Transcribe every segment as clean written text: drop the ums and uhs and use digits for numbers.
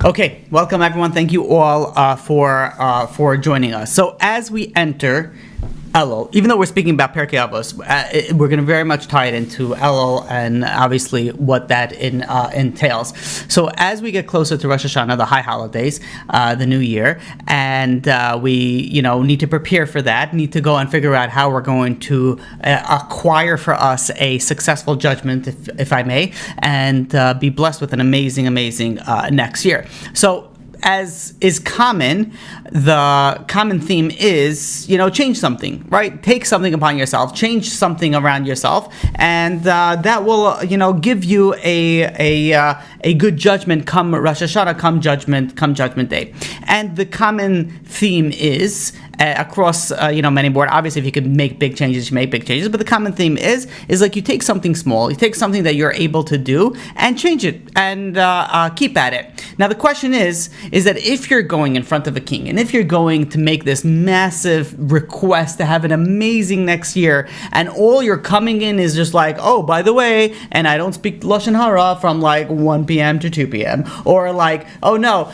Okay, welcome everyone. Thank you all for joining us. So as we enter Elul, even though we're speaking about Pirkei Avot, we're going to very much tie it into Elul and obviously what that entails. So as we get closer to Rosh Hashanah, the high holidays, the new year, and we need to prepare for that, need to go and figure out how we're going to acquire for us a successful judgment, if I may, and be blessed with an amazing next year. So as is common, the common theme is, change something, right? Take something upon yourself, change something around yourself, and that will, give you a good judgment come Rosh Hashanah, come Judgment Day. And the common theme is across, many boards. Obviously, if you could make big changes, you make big changes. But the common theme is like you take something small, you take something that you're able to do, and change it, and keep at it. Now, the question is that if you're going in front of a king, and if you're going to make this massive request to have an amazing next year, and all you're coming in is just like, oh, by the way, and I don't speak Lashon Hara from like 1 p.m. to 2 p.m., or like, oh no,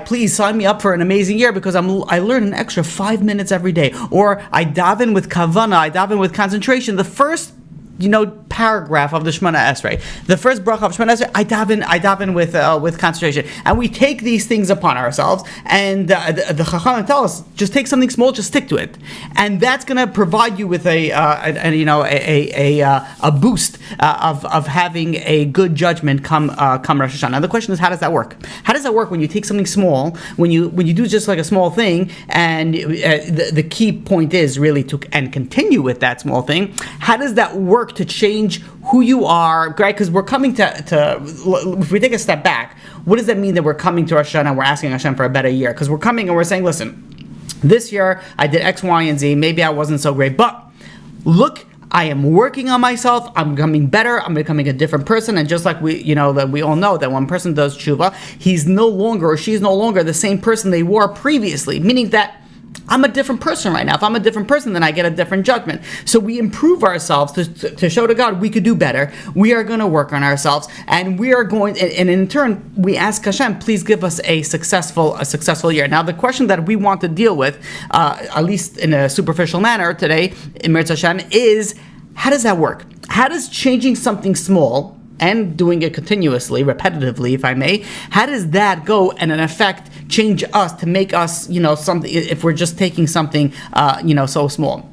please sign me up for an amazing year because I learn an extra 5 minutes every day, or I daven with kavana, I daven with concentration. The first paragraph of the Shemona Esrei, the first bracha of Shemona Esrei, I daven with concentration, and we take these things upon ourselves, and the Chachamim tell us, just take something small, just stick to it, and that's going to provide you with a boost of having a good judgment come Rosh Hashanah. Now the question is, how does that work? How does that work when you take something small, when you do just like a small thing, and the key point is really to continue with that small thing? How does that work to change who you are, right? Because we're coming to if we take a step back, what does that mean that we're coming to Rosh Hashanah and we're asking Hashem for a better year? Because we're coming and we're saying, listen, this year I did X, Y, and Z. Maybe I wasn't so great, but look, I am working on myself. I'm becoming better. I'm becoming a different person. And just like that we all know that when a person does tshuva, he's no longer, or she's no longer the same person they were previously, meaning that I'm a different person right now. If I'm a different person, then I get a different judgment. So we improve ourselves to show to God we could do better. We are going to work on ourselves, and we are going, and in turn, we ask Hashem, please give us a successful year. Now, the question that we want to deal with, at least in a superficial manner today, in Mirz Hashem, is how does that work? How does changing something small and doing it continuously, repetitively, if I may, how does that go and in effect change us to make us, something, if we're just taking something, so small?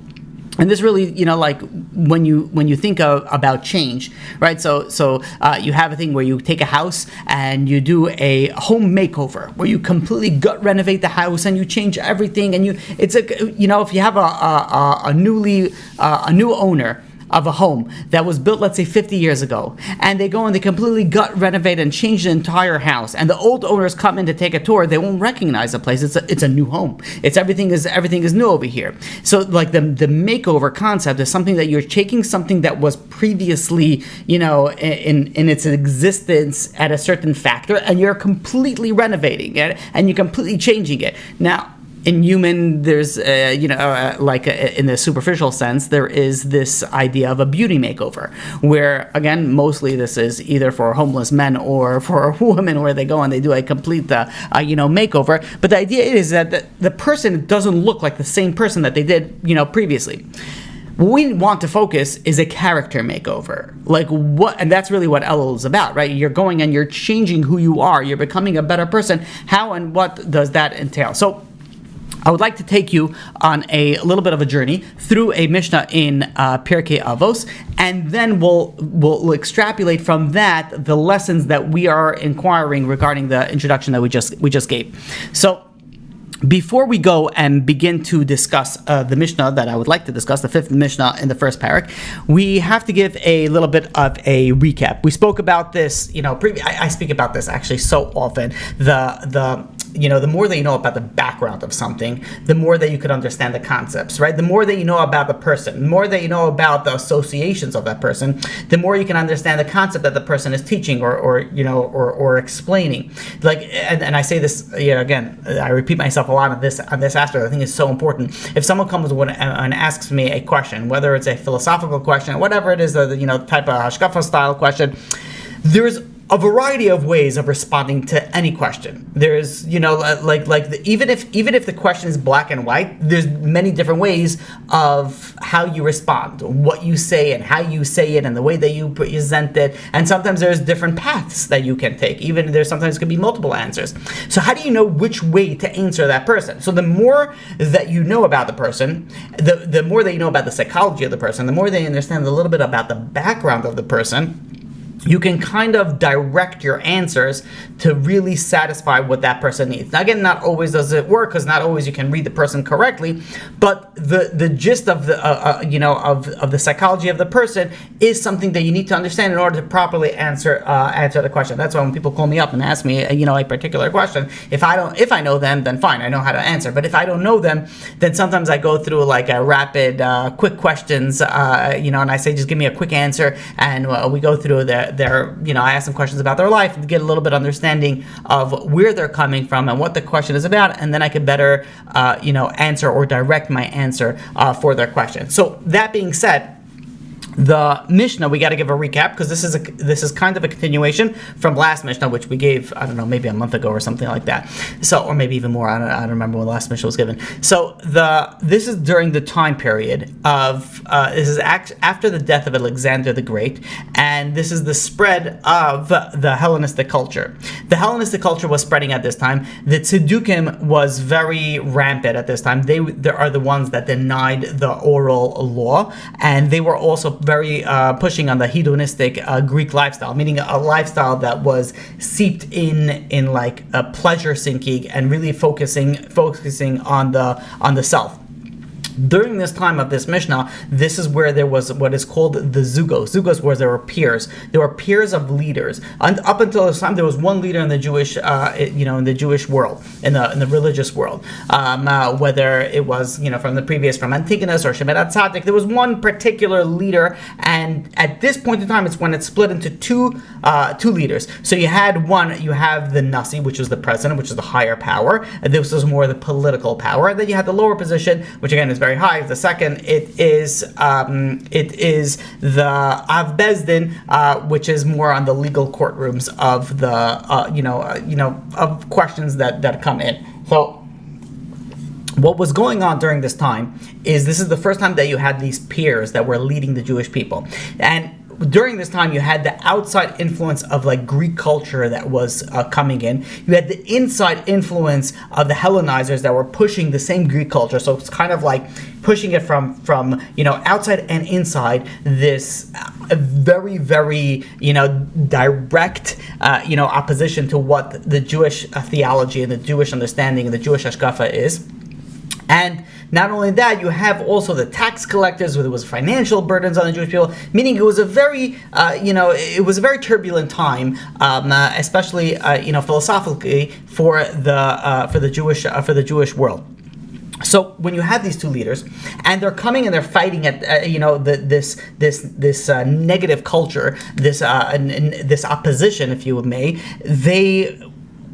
And this really, like when you think about change, right? So you have a thing where you take a house and you do a home makeover, where you completely gut renovate the house and you change everything, and if you have a new owner of a home that was built, let's say 50 years ago, and they go and they completely gut renovate and change the entire house, and the old owners come in to take a tour, they won't recognize the place. It's a new home. Everything is new over here. So like the makeover concept is something that you're taking something that was previously in its existence at a certain factor, and you're completely renovating it and you're completely changing it. Now, in human, there's, like in the superficial sense, there is this idea of a beauty makeover, where, again, mostly this is either for homeless men or for women, where they go and they do a complete, makeover. But the idea is that the person doesn't look like the same person that they did, previously. What we want to focus is a character makeover. Like what, and that's really what Elul is about, right? You're going and you're changing who you are. You're becoming a better person. How and what does that entail? So I would like to take you on a little bit of a journey through a Mishnah in Pirkei Avot, and then we'll extrapolate from that the lessons that we are inquiring regarding the introduction that we just gave. So before we go and begin to discuss the Mishnah that I would like to discuss, the fifth Mishnah in the first parak, we have to give a little bit of a recap. We spoke about this, I speak about this actually so often. The more that you know about the background of something, the more that you could understand the concepts, right? The more that you know about the person, the more that you know about the associations of that person, the more you can understand the concept that the person is teaching or explaining. Like, and I say this, again, I repeat myself a lot on this aspect. I think it's so important. If someone comes and asks me a question, whether it's a philosophical question, whatever it is, the type of hashkafa style question, there's a variety of ways of responding to any question. There's, even if the question is black and white, there's many different ways of how you respond, what you say and how you say it and the way that you present it. And sometimes there's different paths that you can take. Even there sometimes could be multiple answers. So how do you know which way to answer that person? So the more that you know about the person, the more that you know about the psychology of the person, the more that you understand a little bit about the background of the person, you can kind of direct your answers to really satisfy what that person needs. Now, again, not always does it work, because not always you can read the person correctly. But the gist of the of the psychology of the person is something that you need to understand in order to properly answer the question. That's why when people call me up and ask me a particular question, if I know them, then fine, I know how to answer. But if I don't know them, then sometimes I go through like a rapid, quick questions, and I say just give me a quick answer, and we go through I ask them questions about their life to get a little bit understanding of where they're coming from and what the question is about, and then I can better, answer or direct my answer for their question. So that being said, the Mishnah, we got to give a recap, because this is kind of a continuation from last Mishnah, which we gave, I don't know, maybe a month ago or something like that. So, or maybe even more. I don't remember when the last Mishnah was given. So this is during the time period of this is after the death of Alexander the Great, and this is the spread of the Hellenistic culture. The Hellenistic culture was spreading at this time. The Tzedukim was very rampant at this time. They are the ones that denied the oral law, and they were also very pushing on the hedonistic Greek lifestyle, meaning a lifestyle that was seeped in like a pleasure seeking and really focusing on the self. During this time of this Mishnah, this is where there was what is called the Zugos. Zugos was there were peers. There were peers of leaders. And up until this time, there was one leader in the Jewish, in the Jewish world, in the religious world. Whether it was, from Antigonus or Shemet Tzaddik, there was one particular leader. And at this point in time, it's when it split into two leaders. So you have the Nasi, which was the president, which is the higher power. And this was more the political power. And then you had the lower position, which again is very high. The second, it is the Av Bezdin, which is more on the legal courtrooms of the of questions that come in. So what was going on during this time is this is the first time that you had these peers that were leading the Jewish people. And during this time, you had the outside influence of like Greek culture that was coming in. You had the inside influence of the Hellenizers that were pushing the same Greek culture. So it's kind of like pushing it from outside and inside. This very, very direct opposition to what the Jewish theology and the Jewish understanding and the Jewish hashkafa is. And not only that, you have also the tax collectors, where there was financial burdens on the Jewish people. Meaning, it was a very, turbulent time, especially, philosophically for the Jewish world. So when you have these two leaders, and they're coming and they're fighting at this negative culture, this opposition, if you may, they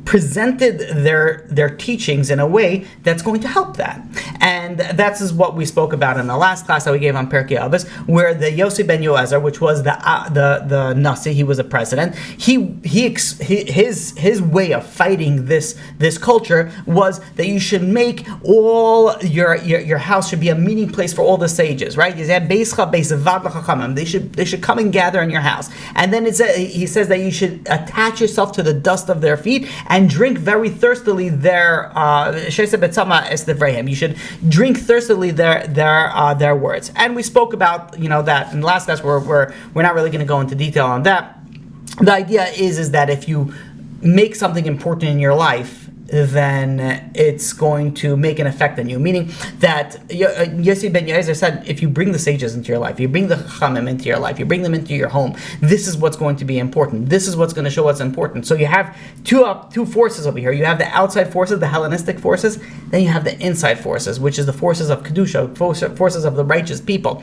presented their teachings in a way that's going to help that. And that's is what we spoke about in the last class that we gave on Pirkei Avot, where the Yoezer and Yose, which was the Nasi, he was a president, his way of fighting this culture was that you should make all your house should be a meeting place for all the sages, right? They should come and gather in your house. And then he says that you should attach yourself to the dust of their feet and drink very thistily their you should drink thirstily their words. And we spoke about that in the last class. We're not really going to go into detail on that. The idea is that if you make something important in your life, then it's going to make an effect on you. Meaning that Yoezer ben Yose said, if you bring the sages into your life, you bring the Chachamim into your life, you bring them into your home, this is what's going to be important. This is what's going to show what's important. So you have two forces over here. You have the outside forces, the Hellenistic forces, then you have the inside forces, which is the forces of Kedusha, forces of the righteous people.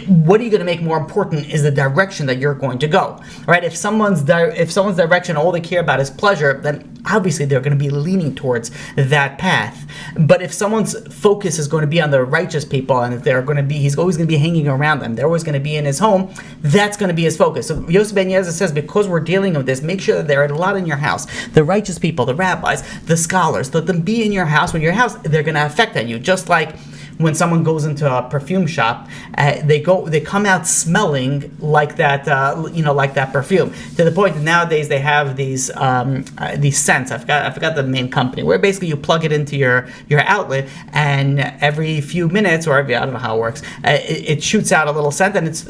What are you going to make more important is the direction that you're going to go. Right? If someone's direction, all they care about is pleasure, then obviously they're going to be leaning walking towards that path. But if someone's focus is going to be on the righteous people, and if he's always going to be hanging around them, they're always going to be in his home, that's going to be his focus. So Yoezer and Yose says, because we're dealing with this, make sure that there are a lot in your house. The righteous people, the rabbis, the scholars, let them be in your house. When your house, they're going to affect on you. Just like when someone goes into a perfume shop, they come out smelling like that, like that perfume. To the point that nowadays they have these scents. I forgot the main company, where basically you plug it into your outlet, and every few minutes, or I don't know how it works, it shoots out a little scent, and it's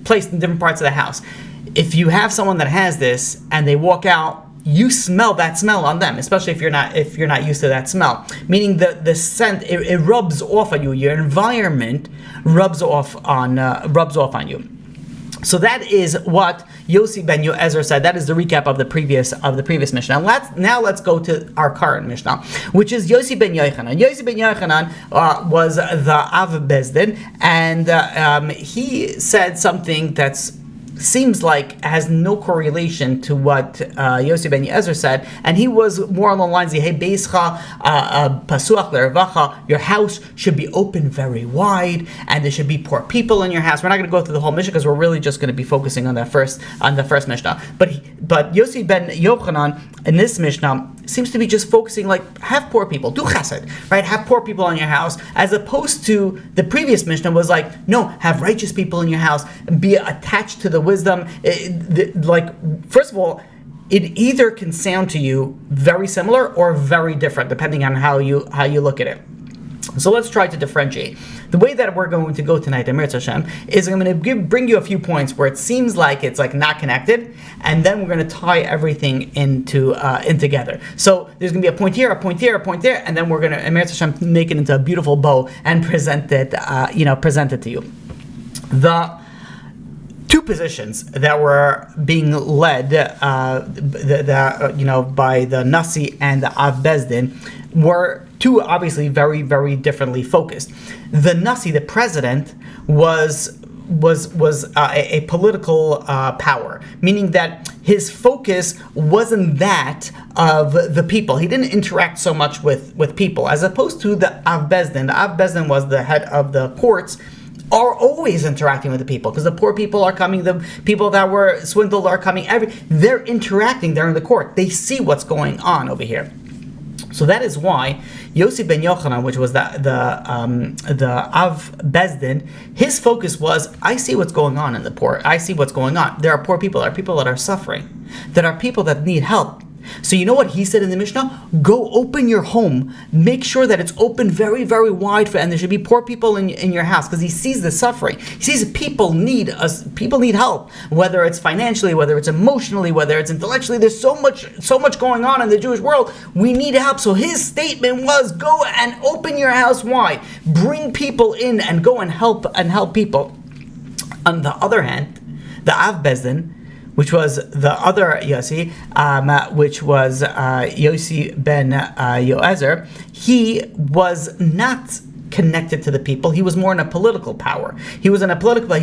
placed in different parts of the house. If you have someone that has this and they walk out, you smell that smell on them, especially if you're not used to that smell. Meaning the scent, it rubs off on you. Your environment rubs off on you. So that is what Yoezer ben Yoezer said. That is the recap of the previous Mishnah. Now let's go to our current Mishnah, which is Yoezer ben Yochanan. Yoezer ben Yochanan was the Av Bezdin, and he said something that's seems like has no correlation to what Yoezer ben Yose said, and he was more along the lines of, hey, beischa pasuach le'revacha, your house should be open very wide, and there should be poor people in your house. We're not going to go through the whole Mishnah because we're really just going to be focusing on the first Mishnah. But Yoezer ben Yochanan in this Mishnah seems to be just focusing like, have poor people, do chesed, right? Have poor people in your house, as opposed to the previous Mishnah was like, no, have righteous people in your house, be attached to the wisdom. First of all, it either can sound to you very similar or very different, depending on how you look at it. So let's try to differentiate. The way that we're going to go tonight, Emir Hashem, is I'm going to bring you a few points where it seems like it's like not connected, and then we're going to tie everything in together. So there's going to be a point here, a point here, a point there, and then we're going to, Emir Hashem, make it into a beautiful bow and present it to you. The two positions that were being led, by the Nasi and the Av Bezdin, were two obviously very, very differently focused. The Nasi, the president, was a political power, meaning that his focus wasn't that of the people. He didn't interact so much with people, as opposed to the Av Bezdin. The Av Bezdin was the head of the courts, are always interacting with the people, because the poor people are coming, the people that were swindled are coming, they're interacting, they're in the court, they see what's going on over here. So that is why Yoezer ben Yochanan, which was the Av Bezdin, his focus was, I see what's going on in the poor, I see what's going on. There are poor people, there are people that are suffering, there are people that need help. So you know what he said in the Mishnah? Go open your home. Make sure that it's open very, very wide, and there should be poor people in your house, because he sees the suffering. He sees people need help, whether it's financially, whether it's emotionally, whether it's intellectually. There's so much going on in the Jewish world. We need help. So his statement was, go and open your house wide. Bring people in and go and help people. On the other hand, the Av Bezdin, which was the other Yossi, which was Yoezer ben Yoezer, he was not connected to the people. He was more in a political power. He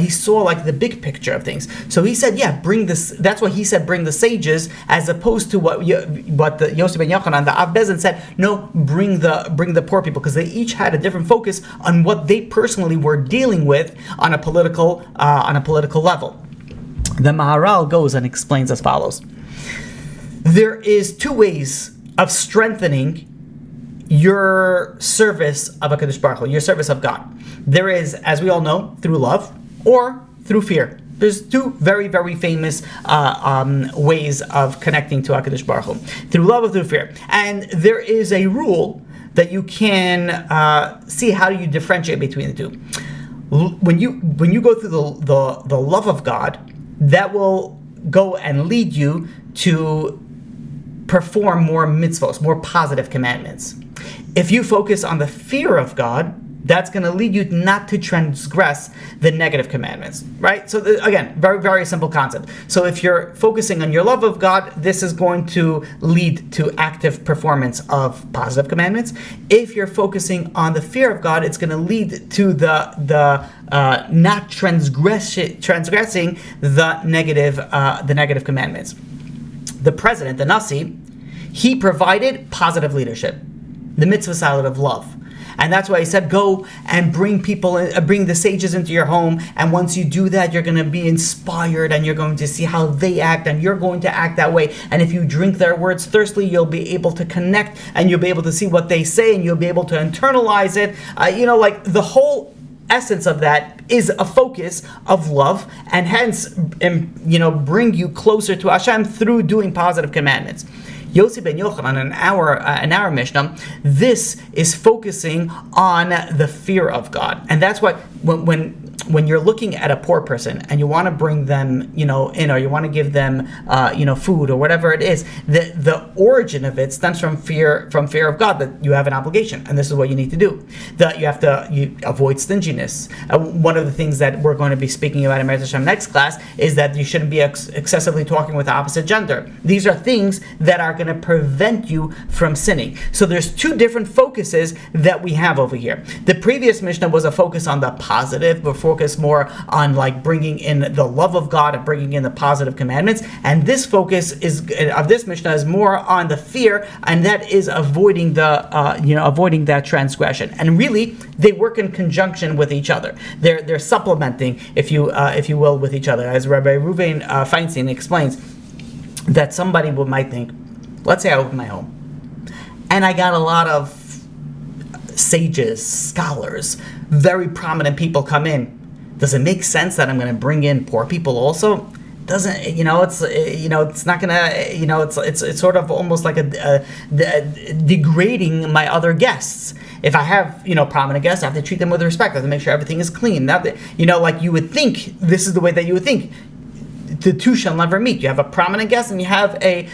saw like the big picture of things. So he said, yeah, bring this. That's why he said, bring the sages, as opposed to what the Yoezer ben Yochanan, the Av Bezdin, said, no, bring the poor people, because they each had a different focus on what they personally were dealing with on a political level. The Maharal goes and explains as follows. There is two ways of strengthening your service of HaKadosh Baruch Hu, your service of God. There is, as we all know, through love or through fear. There's two very, very famous ways of connecting to HaKadosh Baruch Hu. Through love or through fear. And there is a rule that you can see how you differentiate between the two. When you go through the love of God, that will go and lead you to perform more mitzvos, more positive commandments. If you focus on the fear of God, that's going to lead you not to transgress the negative commandments, right? So again, very, very simple concept. So if you're focusing on your love of God, this is going to lead to active performance of positive commandments. If you're focusing on the fear of God, it's going to lead to the not transgressing the negative commandments. The president, the Nasi, He provided positive leadership, the mitzvah side of love. And that's why he said, go and bring the sages into your home. And once you do that, you're going to be inspired and you're going to see how they act and you're going to act that way. And if you drink their words thirstily, you'll be able to connect and you'll be able to see what they say and you'll be able to internalize it. The whole essence of that is a focus of love and hence, bring you closer to Hashem through doing positive commandments. Yosef and Yochanan in our Mishnah, this is focusing on the fear of God, and that's what when you're looking at a poor person and you want to bring them, in, or you want to give them, food or whatever it is, the origin of it stems from fear of God, that you have an obligation, and this is what you need to do. That you avoid stinginess. One of the things that we're going to be speaking about in Meretz Hashem next class is that you shouldn't be excessively talking with the opposite gender. These are things that are going to prevent you from sinning. So there's two different focuses that we have over here. The previous Mishnah was a focus on the positive, but focus more on bringing in the love of God and bringing in the positive commandments. And this focus of this Mishnah is more on the fear, and that is avoiding that transgression. And really, they work in conjunction with each other. They're supplementing, if you will, with each other. As Rabbi Reuven Feinstein explains, that somebody might think, let's say I open my home, and I got a lot of sages, scholars, very prominent people come in. Does it make sense that I'm going to bring in poor people also? Doesn't, it's not gonna, it's sort of almost like degrading my other guests. If I have, prominent guests, I have to treat them with respect. I have to make sure everything is clean. Not that, like you would think, this is the way that you would think. The two shall never meet. You have a prominent guest and you have a,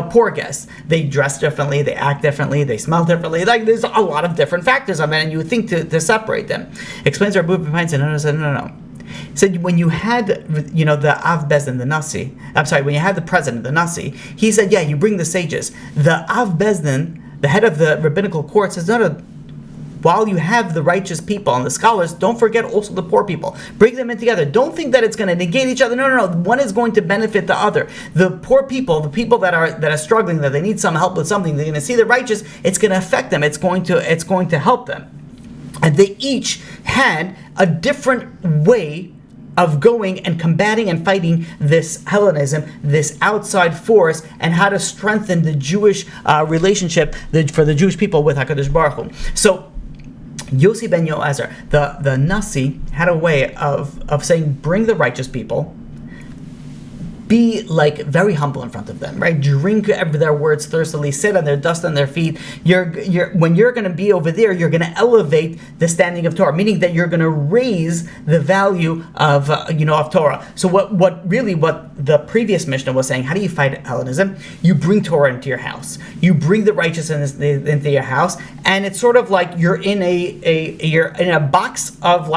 poor guest. They dress differently, they act differently, they smell differently. There's a lot of different factors of it, and you would think to separate them. Explains Rabbi no. He said when you had, the Av Bezdin, the Nasi, when you had the president, the Nasi, he said, yeah, you bring the sages. The Av Bezdin, the head of the rabbinical court, says, no, while you have the righteous people and the scholars, don't forget also the poor people. Bring them in together. Don't think that it's going to negate each other. No. One is going to benefit the other. The poor people, the people that are struggling, that they need some help with something, they're going to see the righteous. It's going to affect them. It's going to help them. And they each had a different way of going and combating and fighting this Hellenism, this outside force, and how to strengthen the Jewish relationship for the Jewish people with HaKadosh Baruch Hu. So Yosef and Yoezer, the Nasi, had a way of saying, bring the righteous people, be very humble in front of them, right? Drink their words thirstily, sit on their dust on their feet. When you're going to be over there, you're going to elevate the standing of Torah, meaning that you're going to raise the value of Torah. So what the previous Mishnah was saying, how do you fight Hellenism? You bring Torah into your house. You bring the righteousness into your house, and it's sort of like you're in a box of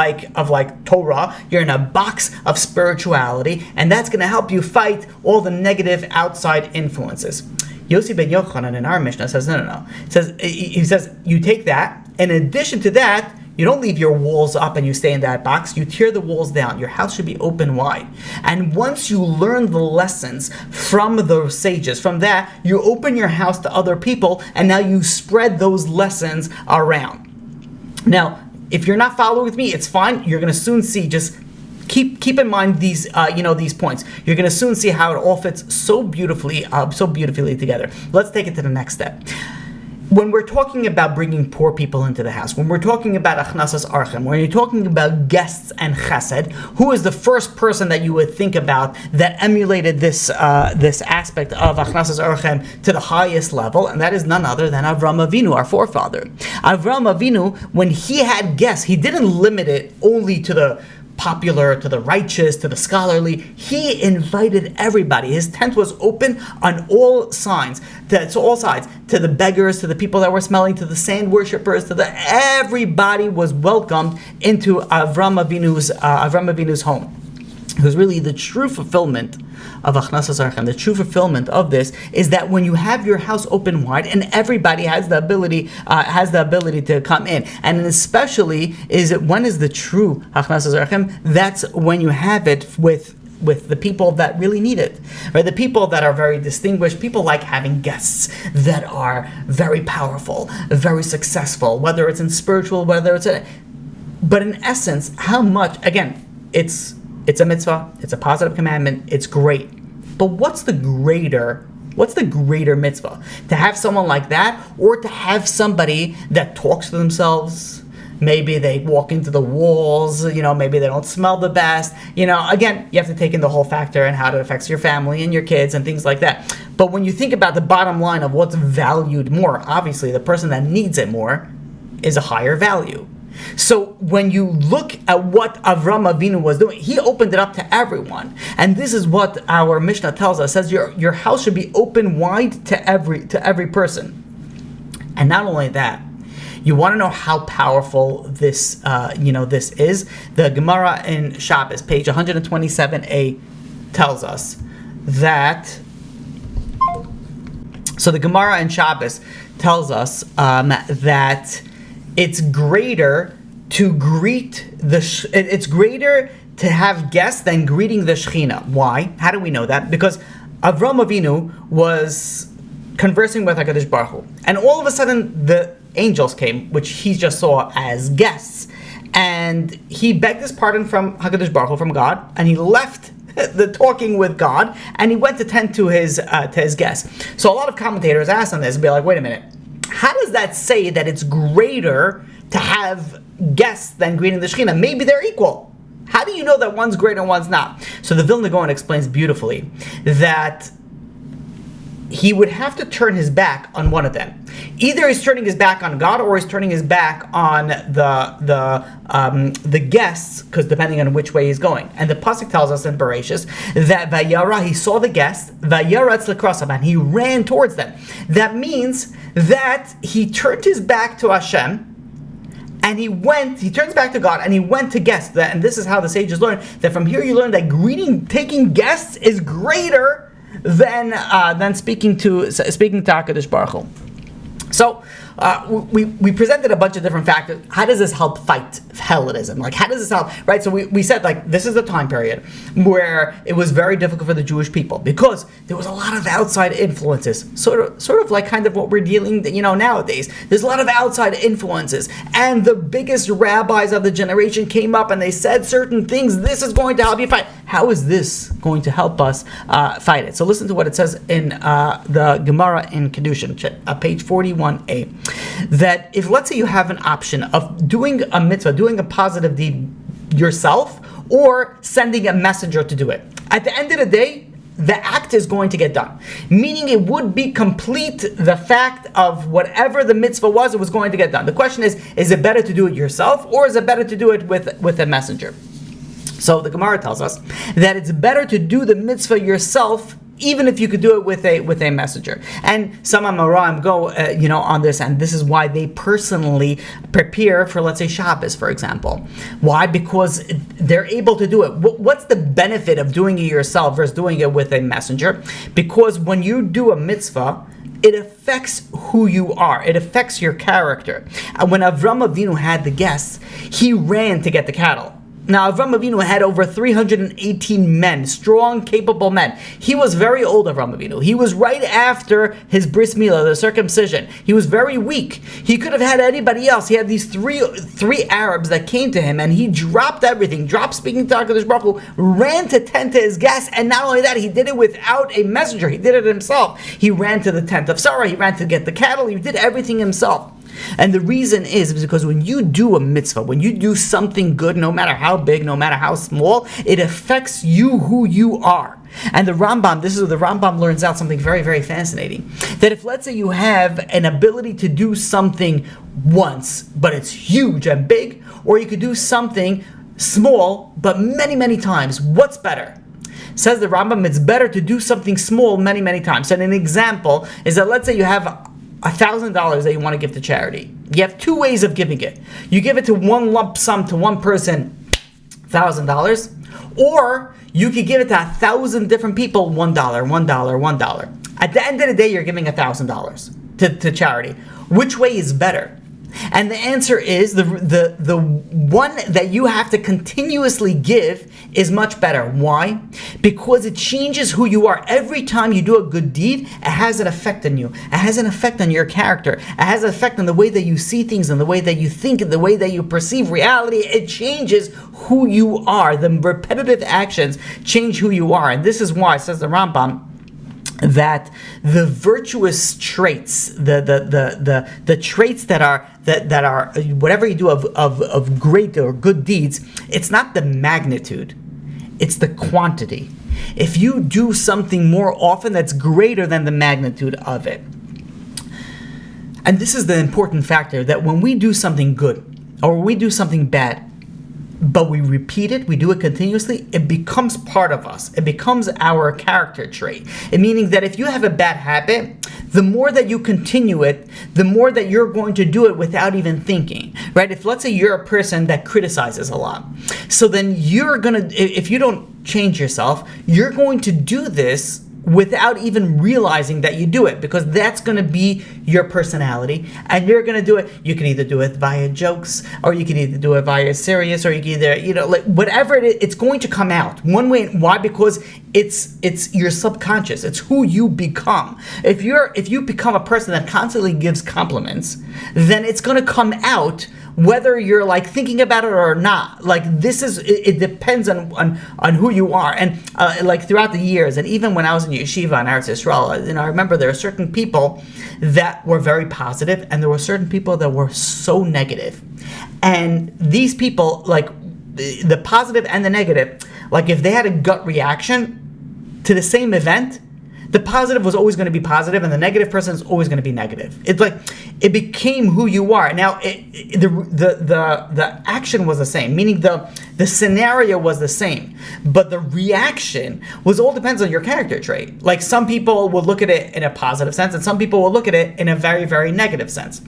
Torah. You're in a box of spirituality, and that's going to help you fight all the negative outside influences. Yosef ben Yochanan in our Mishnah says, no. He says, you take that. In addition to that, you don't leave your walls up and you stay in that box. You tear the walls down. Your house should be open wide. And once you learn the lessons from those sages, from that, you open your house to other people, and now you spread those lessons around. Now, if you're not following with me, it's fine. You're going to soon see. Just keep in mind these these points. You're going to soon see how it all fits so beautifully together. Let's take it to the next step. When we're talking about bringing poor people into the house, when we're talking about achnasas archem, when you're talking about guests and chesed, who is the first person that you would think about that emulated this aspect of achnasas archem to the highest level? And that is none other than Avraham Avinu, our forefather. Avraham Avinu, when he had guests, he didn't limit it only to the popular, to the righteous, to the scholarly. He invited everybody. His tent was open on all sides, to the beggars, to the people that were smelling, to the sand worshippers, everybody was welcomed into Avraham Avinu's home. It was really the true fulfillment of Achnasas Archem. The true fulfillment of this is that when you have your house open wide and everybody has the ability to come in, and especially when is the true Achnasas Archem? That's when you have it with with the people that really need it, right? The people that are very distinguished. People like having guests that are very powerful, very successful, whether it's in spiritual, whether it's but in essence, how much, again, it's a mitzvah, it's a positive commandment, it's great. But what's the greater mitzvah? To have someone like that, or to have somebody that talks to themselves? Maybe they walk into the walls, maybe they don't smell the best. Again, you have to take in the whole factor and how it affects your family and your kids and things like that. But when you think about the bottom line of what's valued more, obviously the person that needs it more is a higher value. So when you look at what Avram Avinu was doing, he opened it up to everyone. And this is what our Mishnah tells us. It says your house should be open wide to every person. And not only that, you want to know how powerful this this is. The Gemara in Shabbos, page 127a, tells us that. So the Gemara in Shabbos tells us that it's greater to greet it's greater to have guests than greeting the Shekhinah. Why? How do we know that? Because Avram Avinu was conversing with HaKadosh Baruch Hu, and all of a sudden the angels came, which he just saw as guests, and he begged his pardon from HaKadosh Baruch Hu, from God, and he left the talking with God, and he went to tend to his guests. So a lot of commentators asked on this and be like, wait a minute, how does that say that it's greater to have guests than greeting the Shekhinah? Maybe they're equal. How do you know that one's greater and one's not? So the Vilna Gaon explains beautifully that he would have to turn his back on one of them. Either he's turning his back on God, or he's turning his back on the guests, because depending on which way he's going. And the pasuk tells us in Bereshis that Vayara, he saw the guests, Vayaratz lekrosam, and he ran towards them. That means that he turned his back to Hashem, and he turns back to God, and he went to guests. And this is how the sages learn that from here you learn that taking guests is greater than speaking to HaKadosh Baruch Hu. So we presented a bunch of different factors. How does this help fight Hellenism? Like, how does this help? Right. So we said, like, this is a time period where it was very difficult for the Jewish people because there was a lot of outside influences. Sort of like kind of what we're dealing, nowadays. There's a lot of outside influences, and the biggest rabbis of the generation came up and they said certain things. This is going to help you fight. How is this going to help us fight it? So listen to what it says in the Gemara in Kedushin, page 41a. That if, let's say, you have an option of doing a mitzvah, doing a positive deed yourself, or sending a messenger to do it, at the end of the day, the act is going to get done. Meaning it would be complete, the fact of whatever the mitzvah was, it was going to get done. The question is it better to do it yourself, or is it better to do it with a messenger? So the Gemara tells us that it's better to do the mitzvah yourself, even if you could do it with a messenger. And some Amoraim go, on this, and this is why they personally prepare for, let's say, Shabbos, for example. Why? Because they're able to do it. What's the benefit of doing it yourself versus doing it with a messenger? Because when you do a mitzvah, it affects who you are. It affects your character. And when Avram Avinu had the guests, he ran to get the cattle. Now, Avram Avinu had over 318 men, strong, capable men. He was very old, Avram Avinu. He was right after his bris milah, the circumcision. He was very weak. He could have had anybody else. He had these three Arabs that came to him, and he dropped everything, dropped speaking to HaKadosh Baruch Hu, ran to tend to his guests, and not only that, he did it without a messenger. He did it himself. He ran to the tent of Sarah. He ran to get the cattle. He did everything himself. And the reason is because when you do a mitzvah, when you do something good, no matter how big, no matter how small, it affects you, who you are. And the Rambam, this is where the Rambam learns out something very, very fascinating. That if, let's say, you have an ability to do something once, but it's huge and big, or you could do something small, but many, many times, what's better? Says the Rambam, it's better to do something small many, many times. And an example is that, let's say you have $1,000 that you want to give to charity. You have two ways of giving it. You give it to one lump sum to one person, $1,000, or you could give it to 1,000 different people, $1, $1, $1. At the end of the day, you're giving $1,000 to charity. Which way is better? And the answer is the one that you have to continuously give is much better. Why? Because it changes who you are. Every time you do a good deed, it has an effect on you. It has an effect on your character. It has an effect on the way that you see things and the way that you think and the way that you perceive reality. It changes who you are. The repetitive actions change who you are. And this is why, says the Rambam, that the virtuous traits, the traits that are whatever you do of great or good deeds, it's not the magnitude, it's the quantity. If you do something more often, that's greater than the magnitude of it. And this is the important factor, that when we do something good or we do something bad, but we repeat it, we do it continuously, it becomes part of us. It becomes our character trait. Meaning that if you have a bad habit, the more that you continue it, the more that you're going to do it without even thinking, right? If let's say you're a person that criticizes a lot, so then you're gonna, if you don't change yourself, you're going to do this without even realizing that you do it, because that's going to be your personality, and you're going to do it. You can either do it via jokes, or you can either do it via serious, or you can either, like whatever it is, it's going to come out one way. Why? Because it's your subconscious. It's who you become. If you become a person that constantly gives compliments, then it's going to come out whether you're like thinking about it or not. Like this is, it depends on who you are. And like throughout the years, and even when I was in yeshiva in Eretz Yisrael, I remember there are certain people that were very positive, and there were certain people that were so negative. And these people, like the positive and the negative, like if they had a gut reaction to the same event, the positive was always going to be positive, and the negative person is always going to be negative. It's like it became who you are. Now, the action was the same, meaning the scenario was the same, but the reaction was all depends on your character trait. Like some people will look at it in a positive sense, and some people will look at it in a very, very negative sense.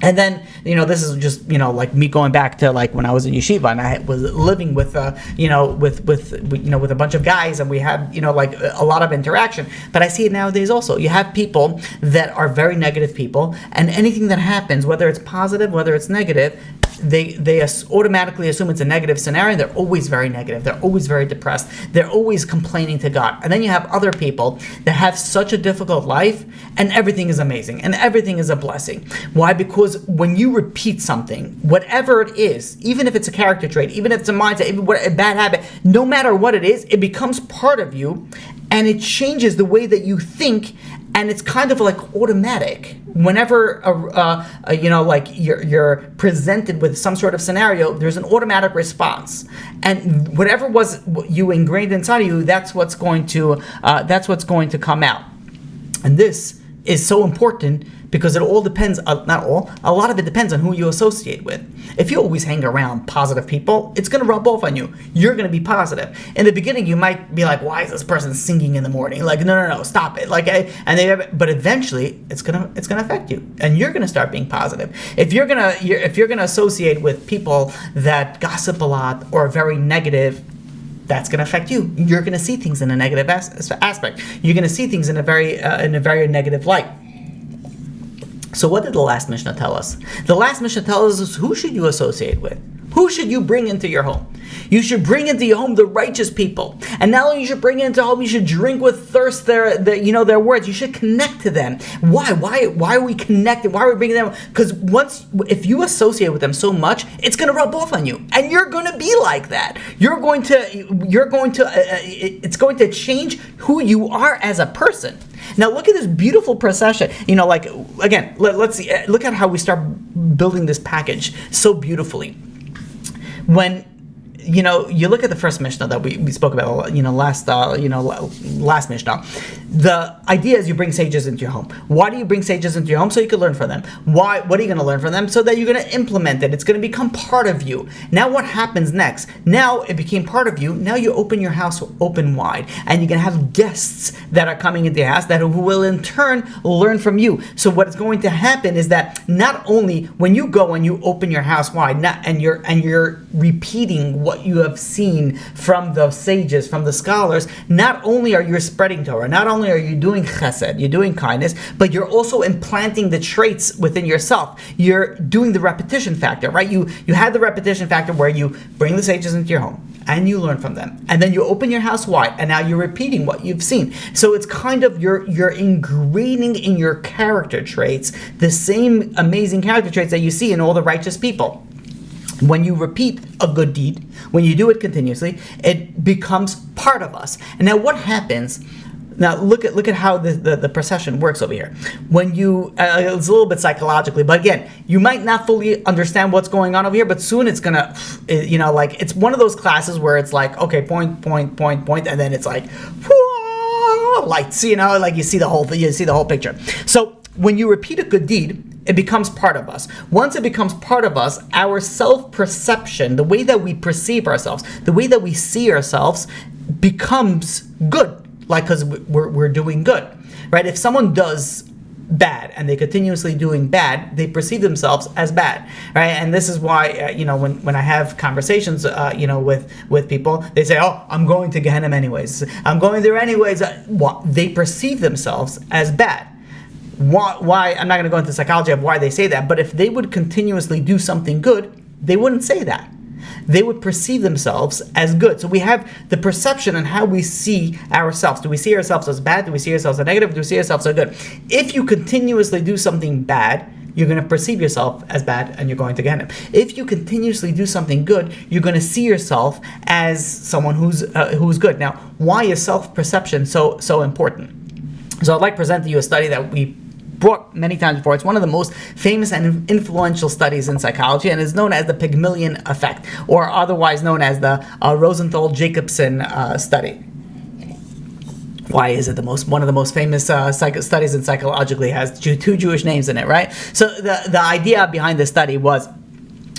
And then, this is just, like me going back to like when I was in yeshiva and I was living with, with a bunch of guys, and we had, like a lot of interaction. But I see it nowadays also. You have people that are very negative people, and anything that happens, whether it's positive, whether it's negative, they automatically assume it's a negative scenario. They're always very negative. They're always very depressed. They're always complaining to God. And then you have other people that have such a difficult life, and everything is amazing, and everything is a blessing. Why? Because when you repeat something, whatever it is, even if it's a character trait, even if it's a mindset, even a bad habit, no matter what it is, it becomes part of you, and it changes the way that you think, and it's kind of like automatic. Whenever like you're presented with some sort of scenario, there's an automatic response, and whatever was you ingrained inside of you, that's what's going to come out. And this is so important, because it all depends, not all, a lot of it depends on who you associate with. If you always hang around positive people, it's going to rub off on you. You're going to be positive. In the beginning, you might be like, why is this person singing in the morning? Like, no, stop it. But eventually, it's going to affect you, and you're going to start being positive. If you're going to associate with people that gossip a lot or are very negative, that's going to affect you. You're going to see things in a negative aspect. You're going to see things in a very negative light. So what did the last Mishnah tell us? The last Mishnah tells us who should you associate with? Who should you bring into your home? You should bring into your home the righteous people. And not only you should bring into home, you should drink with thirst their words. You should connect to them. Why? Why are we connected? Why are we bringing them? Because if you associate with them so much, it's going to rub off on you, and you're going to be like that. It's going to change who you are as a person. Now look at this beautiful procession. Again, let's see. Look at how we start building this package so beautifully. When you look at the first Mishnah that we spoke about, last Mishnah. The idea is you bring sages into your home. Why do you bring sages into your home? So you can learn from them. Why? What are you going to learn from them? So that you're going to implement it. It's going to become part of you. Now what happens next? Now it became part of you. Now you open your house open wide, and you're going to have guests that are coming into your house who will in turn learn from you. So what is going to happen is that not only when you go and you open your house wide, and you're repeating what you have seen from the sages, from the scholars, not only are you spreading Torah, not only are you doing chesed, you're doing kindness, but you're also implanting the traits within yourself. You're doing the repetition factor, right? You had the repetition factor where you bring the sages into your home and you learn from them, and then you open your house wide, and now you're repeating what you've seen. So it's kind of you're ingraining in your character traits the same amazing character traits that you see in all the righteous people. When you repeat a good deed, when you do it continuously, it becomes part of us. And now what happens? Now look at how the procession works over here. When you, it's a little bit psychologically, but again, you might not fully understand what's going on over here, but soon it's gonna, like it's one of those classes where it's like, okay, point, and then it's like, whoa, lights, like you see the whole thing, you see the whole picture. So when you repeat a good deed, it becomes part of us. Once it becomes part of us, our self-perception, the way that we perceive ourselves, the way that we see ourselves becomes good. Like, because we're doing good, right? If someone does bad and they continuously doing bad, they perceive themselves as bad, right? And this is why, when I have conversations, with people, they say, "Oh, I'm going to Gehenna anyways. I'm going there anyways." They perceive themselves as bad. Why? I'm not going to go into psychology of why they say that, but if they would continuously do something good, they wouldn't say that. They would perceive themselves as good. So we have the perception on how we see ourselves. Do we see ourselves as bad? Do we see ourselves as negative? Do we see ourselves as good? If you continuously do something bad, you're going to perceive yourself as bad and you're going to get him. If you continuously do something good, you're going to see yourself as someone who's good. Now, why is self-perception so important? So I'd like to present to you a study that we brought many times before. It's one of the most famous and influential studies in psychology, and is known as the Pygmalion effect, or otherwise known as the Rosenthal-Jacobson study. Why is it one of the most famous studies in psychologically? It has two Jewish names in it, right? So the idea behind this study was,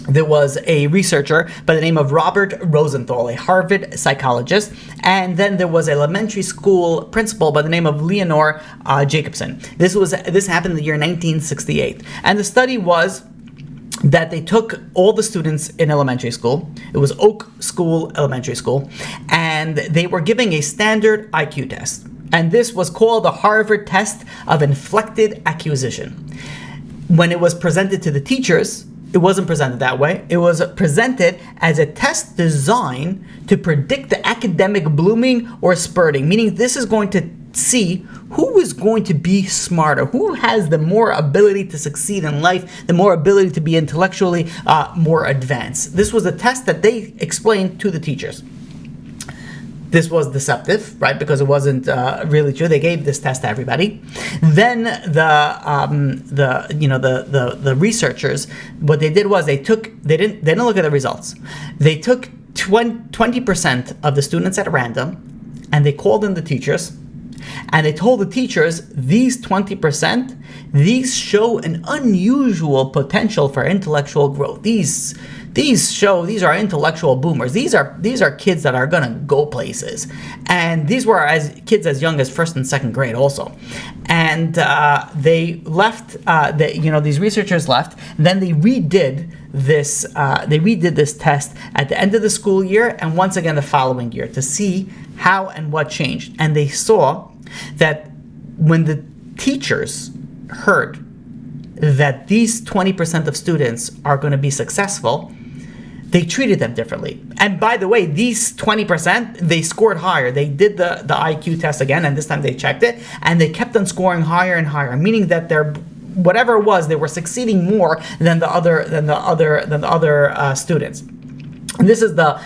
there was a researcher by the name of Robert Rosenthal, a Harvard psychologist, and then there was an elementary school principal by the name of Leonore Jacobson. This happened in the year 1968, and the study was that they took all the students in elementary school. It was Oak School Elementary School, and they were giving a standard IQ test, and this was called the Harvard Test of Inflected Acquisition. When it was presented to the teachers, it wasn't presented that way. It was presented as a test designed to predict the academic blooming or spurting, meaning this is going to see who is going to be smarter, who has the more ability to succeed in life, the more ability to be intellectually more advanced. This was a test that they explained to the teachers. This was deceptive, right? Because it wasn't really true. They gave this test to everybody. Then the researchers, what they did was they didn't look at the results. They took 20% of the students at random, and they called in the teachers, and they told the teachers, these 20%, these show an unusual potential for intellectual growth. These are intellectual boomers. These are kids that are gonna go places, and these were kids as young as first and second grade also. And they left. These researchers left. Then they redid this. Test at the end of the school year, and once again the following year, to see how and what changed. And they saw that when the teachers heard that these 20% of students are going to be successful, they treated them differently. And by the way, these 20%, they scored higher. They did the IQ test again, and this time they checked it, and they kept on scoring higher and higher, meaning that whatever it was, they were succeeding more than the other students. And this is the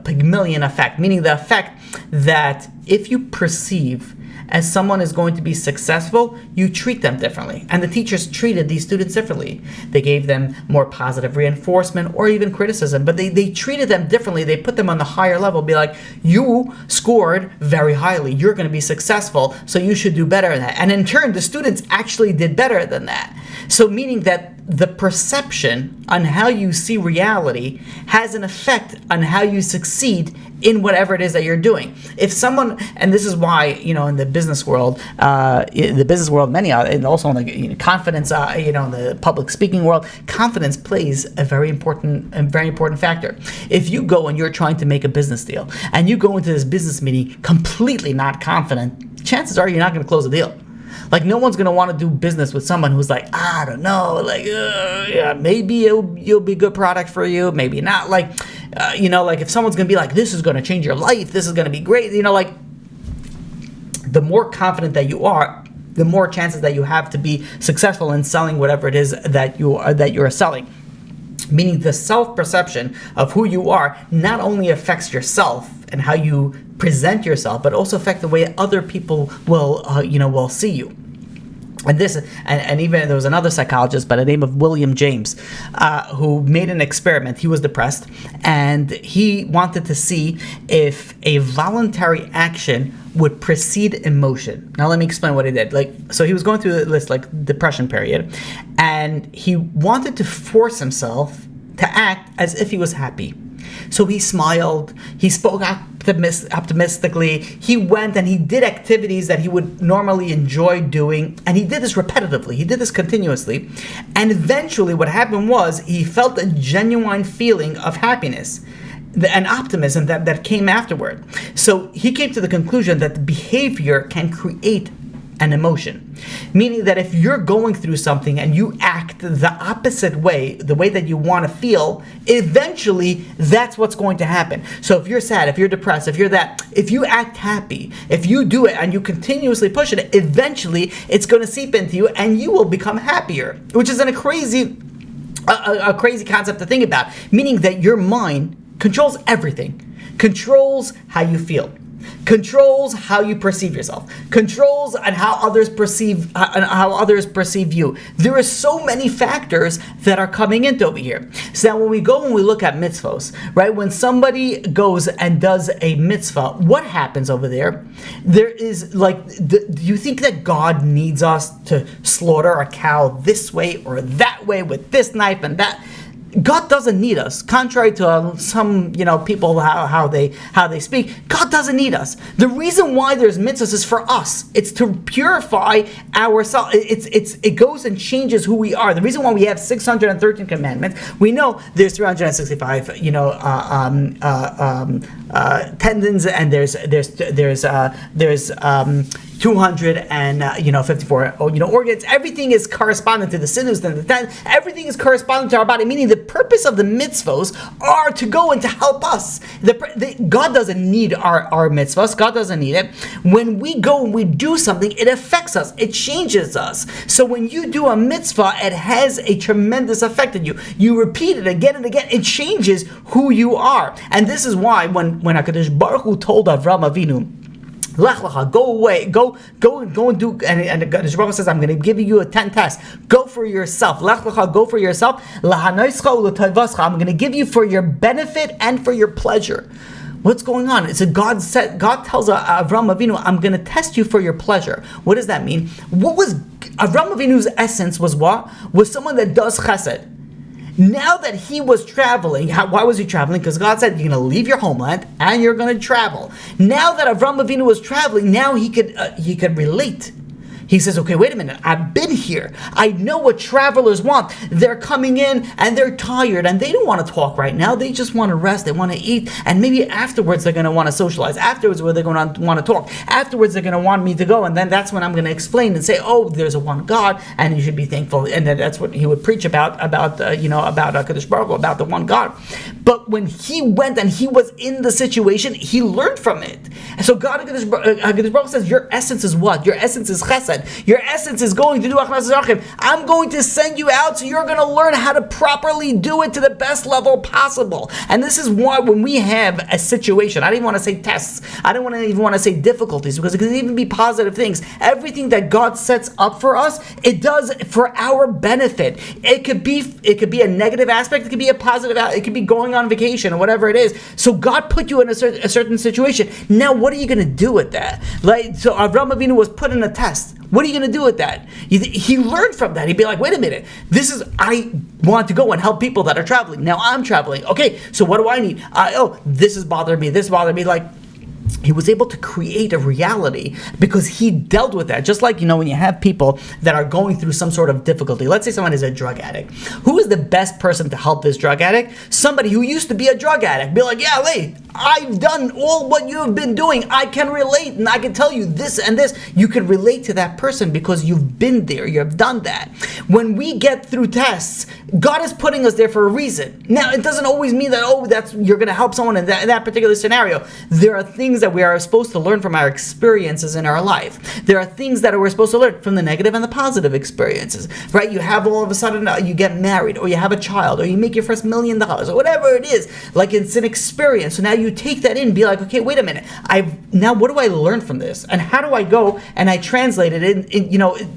Pygmalion effect, meaning the effect that if you perceive as someone is going to be successful, you treat them differently. And the teachers treated these students differently. They gave them more positive reinforcement or even criticism, but they treated them differently. They put them on the higher level, be like, you scored very highly, you're going to be successful, so you should do better than that. And in turn, the students actually did better than that. So meaning that the perception on how you see reality has an effect on how you succeed in whatever it is that you're doing. If someone, and this is why, in the business world, many are, and also in the confidence, in the public speaking world, confidence plays a very important factor. If you go and you're trying to make a business deal, and you go into this business meeting completely not confident, chances are you're not going to close a deal. Like, no one's going to want to do business with someone who's like, I don't know, like, yeah, maybe you'll be a good product for you, maybe not. Like, like if someone's going to be like, this is going to change your life, this is going to be great, like, the more confident that you are, the more chances that you have to be successful in selling whatever it is that you're selling. Meaning the self-perception of who you are not only affects yourself and how you present yourself, but also affect the way other people will see you. And even there was another psychologist by the name of William James who made an experiment. He was depressed, and he wanted to see if a voluntary action would precede emotion. Now let me explain what he did. So he was going through this depression period, and he wanted to force himself to act as if he was happy. So he smiled, he spoke optimistically, he went and he did activities that he would normally enjoy doing, and he did this repetitively, he did this continuously, and eventually what happened was he felt a genuine feeling of happiness and optimism that came afterward. So he came to the conclusion that the behavior can create an emotion, meaning that if you're going through something and you act the opposite way, the way that you want to feel, eventually that's what's going to happen. So if you're sad, if you're depressed, if you act happy, if you do it and you continuously push it, eventually it's going to seep into you and you will become happier, which is a crazy concept to think about, meaning that your mind controls everything, controls how you feel, controls how you perceive yourself, controls on how others perceive you. There are so many factors that are coming into over here. So now when we look at mitzvos, right? When somebody goes and does a mitzvah, what happens over there? There is do you think that God needs us to slaughter a cow this way or that way with this knife and that? God doesn't need us. Contrary to some, people how they speak, God doesn't need us. The reason why there's mitzvahs is for us. It's to purify ourselves. It goes and changes who we are. The reason why we have 613 commandments, we know there's 365, tendons, and there's 254 organs. Everything is corresponding to the sinews and the tendons. Everything is corresponding to our body, meaning the purpose of the mitzvos are to go and to help us. God doesn't need our mitzvos. God doesn't need it. When we go and we do something, it affects us. It changes us. So when you do a mitzvah, it has a tremendous effect on you. You repeat it again and again. It changes who you are. And this is why when HaKadosh Baruch Hu told Avram Avinu, Lech lecha, go away, go and do, and the Baruch says, I'm going to give you a 10 tests. Go for yourself. Lech lecha, go for yourself. I'm going to give you for your benefit and for your pleasure. What's going on? It's God tells Avram Avinu, I'm going to test you for your pleasure. What does that mean? What was Avram Avinu's essence was what? Was someone that does chesed. Now that he was traveling, why was he traveling? Because God said, you're going to leave your homeland and you're going to travel. Now that Avram Avinu was traveling, now he could relate. He says, okay, wait a minute, I've been here. I know what travelers want. They're coming in and they're tired and they don't want to talk right now. They just want to rest. They want to eat. And maybe afterwards they're going to want to socialize. Afterwards they're going to want to talk. Afterwards they're going to want me to go. And then that's when I'm going to explain and say, oh, there's a one God and you should be thankful. And then that's what he would preach about HaKadosh Baruch Hu, about the one God. But when he went and he was in the situation, he learned from it. And so HaKadosh Baruch Hu says, your essence is what? Your essence is chesed. Your essence is going to do achnas zachem. I'm going to send you out so you're going to learn how to properly do it to the best level possible. And this is why when we have a situation, I don't even want to say tests, I don't even want to say difficulties, because it can even be positive things. Everything that God sets up for us, it does for our benefit. It could be a negative aspect, it could be a positive, it could be going on vacation or whatever it is. So God put you in a certain situation. Now what are you going to do with that? So Avram Avinu was put in a test. What are you going to do with that? He learned from that. He'd be like, wait a minute, I want to go and help people that are traveling. Now I'm traveling. Okay, so what do I need? This is bothering me. This bothered me. Like, he was able to create a reality because he dealt with that. Just like, when you have people that are going through some sort of difficulty. Let's say someone is a drug addict. Who is the best person to help this drug addict? Somebody who used to be a drug addict. Be like, yeah, Lee, I've done all what you've been doing. I can relate, and I can tell you this and this. You can relate to that person because you've been there. You've done that. When we get through tests, God is putting us there for a reason. Now, it doesn't always mean that, you're going to help someone in that particular scenario. There are things that we are supposed to learn from our experiences in our life. There are things that we're supposed to learn from the negative and the positive experiences, right? You have all of a sudden, you get married, or you have a child, or you make your first $1 million, or whatever it is. Like, it's an experience. So now you take that in and be like, okay, wait a minute. Now what do I learn from this? And how do I go and I translate it in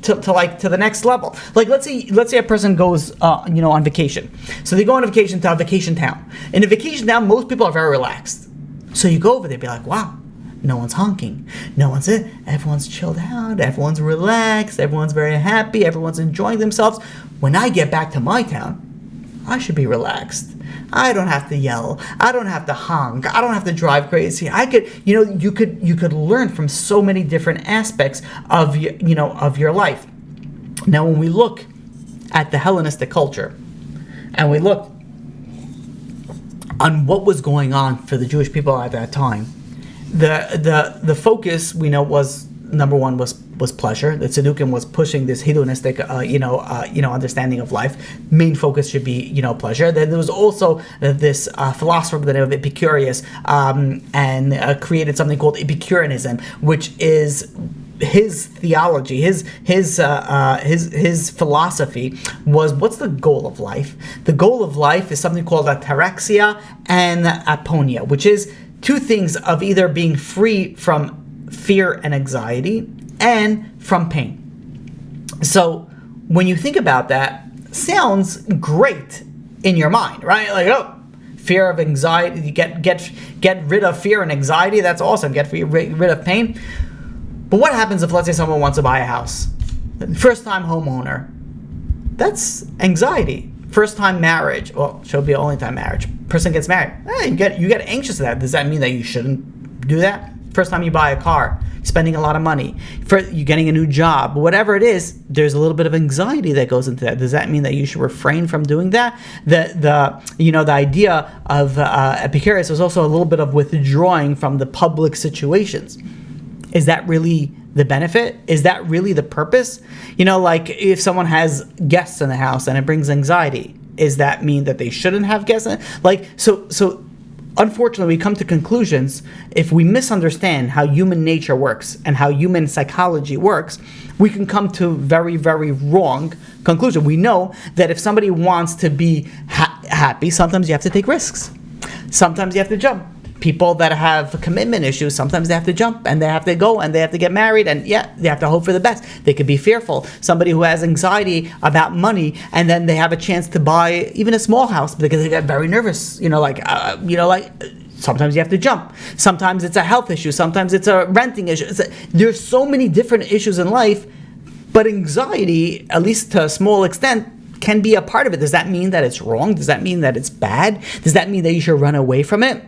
to the next level? Like, let's say a person goes, on vacation. So they go on a vacation to a vacation town. In a vacation town, most people are very relaxed. So you go over there and be like, wow, no one's honking. Everyone's chilled out. Everyone's relaxed. Everyone's very happy. Everyone's enjoying themselves. When I get back to my town, I should be relaxed. I don't have to yell. I don't have to honk. I don't have to drive crazy. I could, you could learn from so many different aspects of your life. Now, when we look at the Hellenistic culture, and we look on what was going on for the Jewish people at that time, the focus we know was, number one, was pleasure. The Tzaddukim was pushing this hedonistic, understanding of life. Main focus should be, pleasure. Then there was also this philosopher by the name of Epicurus, and created something called Epicureanism, which is his theology, his philosophy was, what's the goal of life? The goal of life is something called ataraxia and aponia, which is two things of either being free from fear and anxiety and from pain. So when you think about that, sounds great in your mind, right? Like, fear of anxiety, you get rid of fear and anxiety, that's awesome. Get rid of pain. But what happens if, let's say, someone wants to buy a house? First-time homeowner. That's anxiety. First-time marriage. Well, should be only-time marriage. Person gets married. You get anxious at that. Does that mean that you shouldn't do that? First time you buy a car, spending a lot of money. You're getting a new job. Whatever it is, there's a little bit of anxiety that goes into that. Does that mean that you should refrain from doing that? The idea of Epicurus was also a little bit of withdrawing from the public situations. Is that really the benefit? Is that really the purpose? Like, if someone has guests in the house and it brings anxiety, does that mean that they shouldn't have guests? So unfortunately, we come to conclusions. If we misunderstand how human nature works and how human psychology works, we can come to very, very wrong conclusion. We know that if somebody wants to be happy, sometimes you have to take risks. Sometimes you have to jump. People that have commitment issues, sometimes they have to jump and they have to go and they have to get married, and they have to hope for the best. They could be fearful. Somebody who has anxiety about money, and then they have a chance to buy even a small house because they get very nervous. Sometimes you have to jump. Sometimes it's a health issue. Sometimes it's a renting issue. There's so many different issues in life, but anxiety, at least to a small extent, can be a part of it. Does that mean that it's wrong? Does that mean that it's bad? Does that mean that you should run away from it?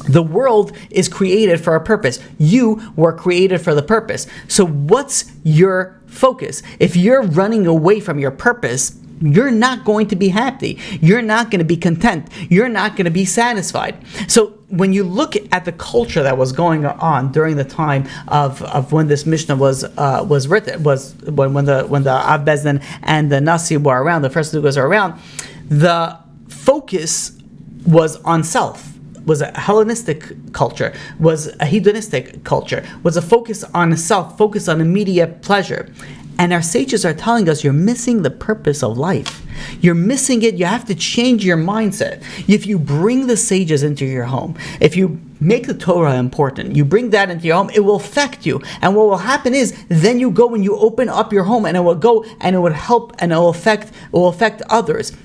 The world is created for a purpose. You were created for the purpose. So what's your focus? If you're running away from your purpose, you're not going to be happy. You're not going to be content. You're not going to be satisfied. So when you look at the culture that was going on during the time of when this Mishnah was written, was when the Av Bezdin and the Nasi were around, the first Dugas were around, the focus was on self. Was a Hellenistic culture, was a hedonistic culture, was a focus on self, focus on immediate pleasure. And our sages are telling us you're missing the purpose of life. You're missing it. You have to change your mindset. If you bring the sages into your home, if you make the Torah important, you bring that into your home, it will affect you. And what will happen is then you go and you open up your home, and it will go and it will help and it will affect others.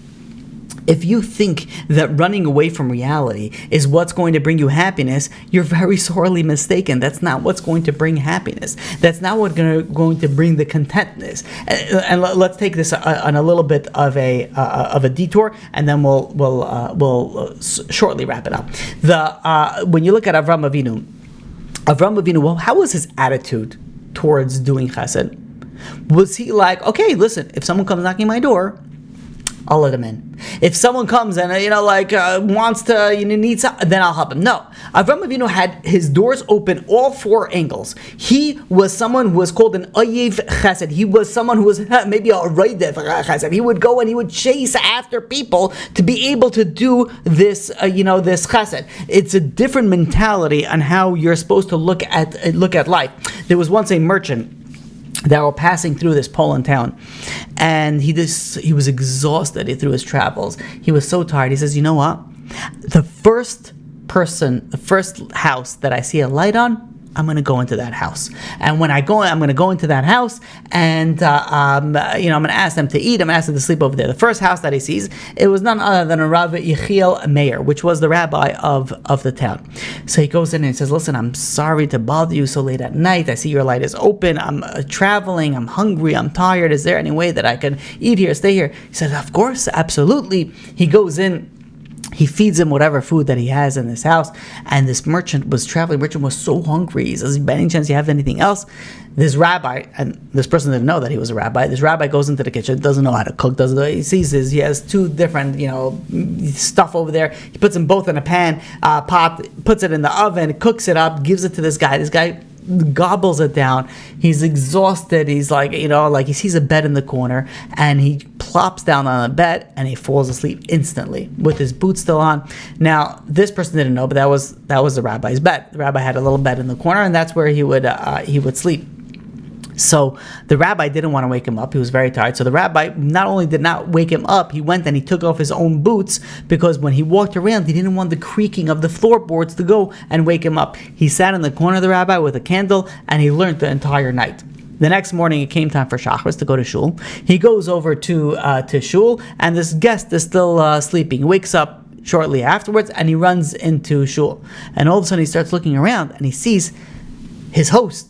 If you think that running away from reality is what's going to bring you happiness, you're very sorely mistaken. That's not what's going to bring happiness. That's not what's going to bring the contentness. And let's take this on a little bit of a detour, and then we'll shortly wrap it up. When you look at Avram Avinu, well, how was his attitude towards doing chesed? Was he like, okay, listen, if someone comes knocking my door, I'll let him in. If someone comes and wants to need something, then I'll help him. No, Avram Avinu had his doors open all four angles. He was someone who was called an oyev chesed. He was someone who was maybe a reidev chesed. He would go and he would chase after people to be able to do this this chesed. It's a different mentality on how you're supposed to look at life. There was once a merchant that were passing through this Poland town, and he was exhausted through his travels. He was so tired. He says, you know what? The first house that I see a light on, I'm going to go into that house. And when I'm going to go into that house, and I'm going to ask them to eat. I'm going to ask them to sleep over there. The first house that he sees, it was none other than a Rabbi Yechiel Meir, which was the rabbi of the town. So he goes in and he says, listen, I'm sorry to bother you so late at night. I see your light is open. I'm traveling. I'm hungry. I'm tired. Is there any way that I can eat here, stay here? He says, of course, absolutely. He goes in. He feeds him whatever food that he has in this house. And this merchant was so hungry. He says, by any chance you have anything else? This rabbi, and this person didn't know that he was a rabbi. This rabbi goes into the kitchen, doesn't know how to cook, he sees he has two different, stuff over there. He puts them both in a pot, puts it in the oven, cooks it up, gives it to this guy. This guy gobbles it down. He's exhausted. He's he sees a bed in the corner, and he plops down on the bed and he falls asleep instantly with his boots still on. Now, this person didn't know, but that was the rabbi's bed. The rabbi had a little bed in the corner, and that's where he would sleep. So the rabbi didn't want to wake him up. He was very tired. So the rabbi not only did not wake him up, he went and he took off his own boots, because when he walked around, he didn't want the creaking of the floorboards to go and wake him up. He sat in the corner of the rabbi with a candle, and he learned the entire night. The next morning, it came time for Shacharis to go to shul. He goes over to shul, and this guest is still sleeping. He wakes up shortly afterwards, and he runs into shul. And all of a sudden, he starts looking around, and he sees his host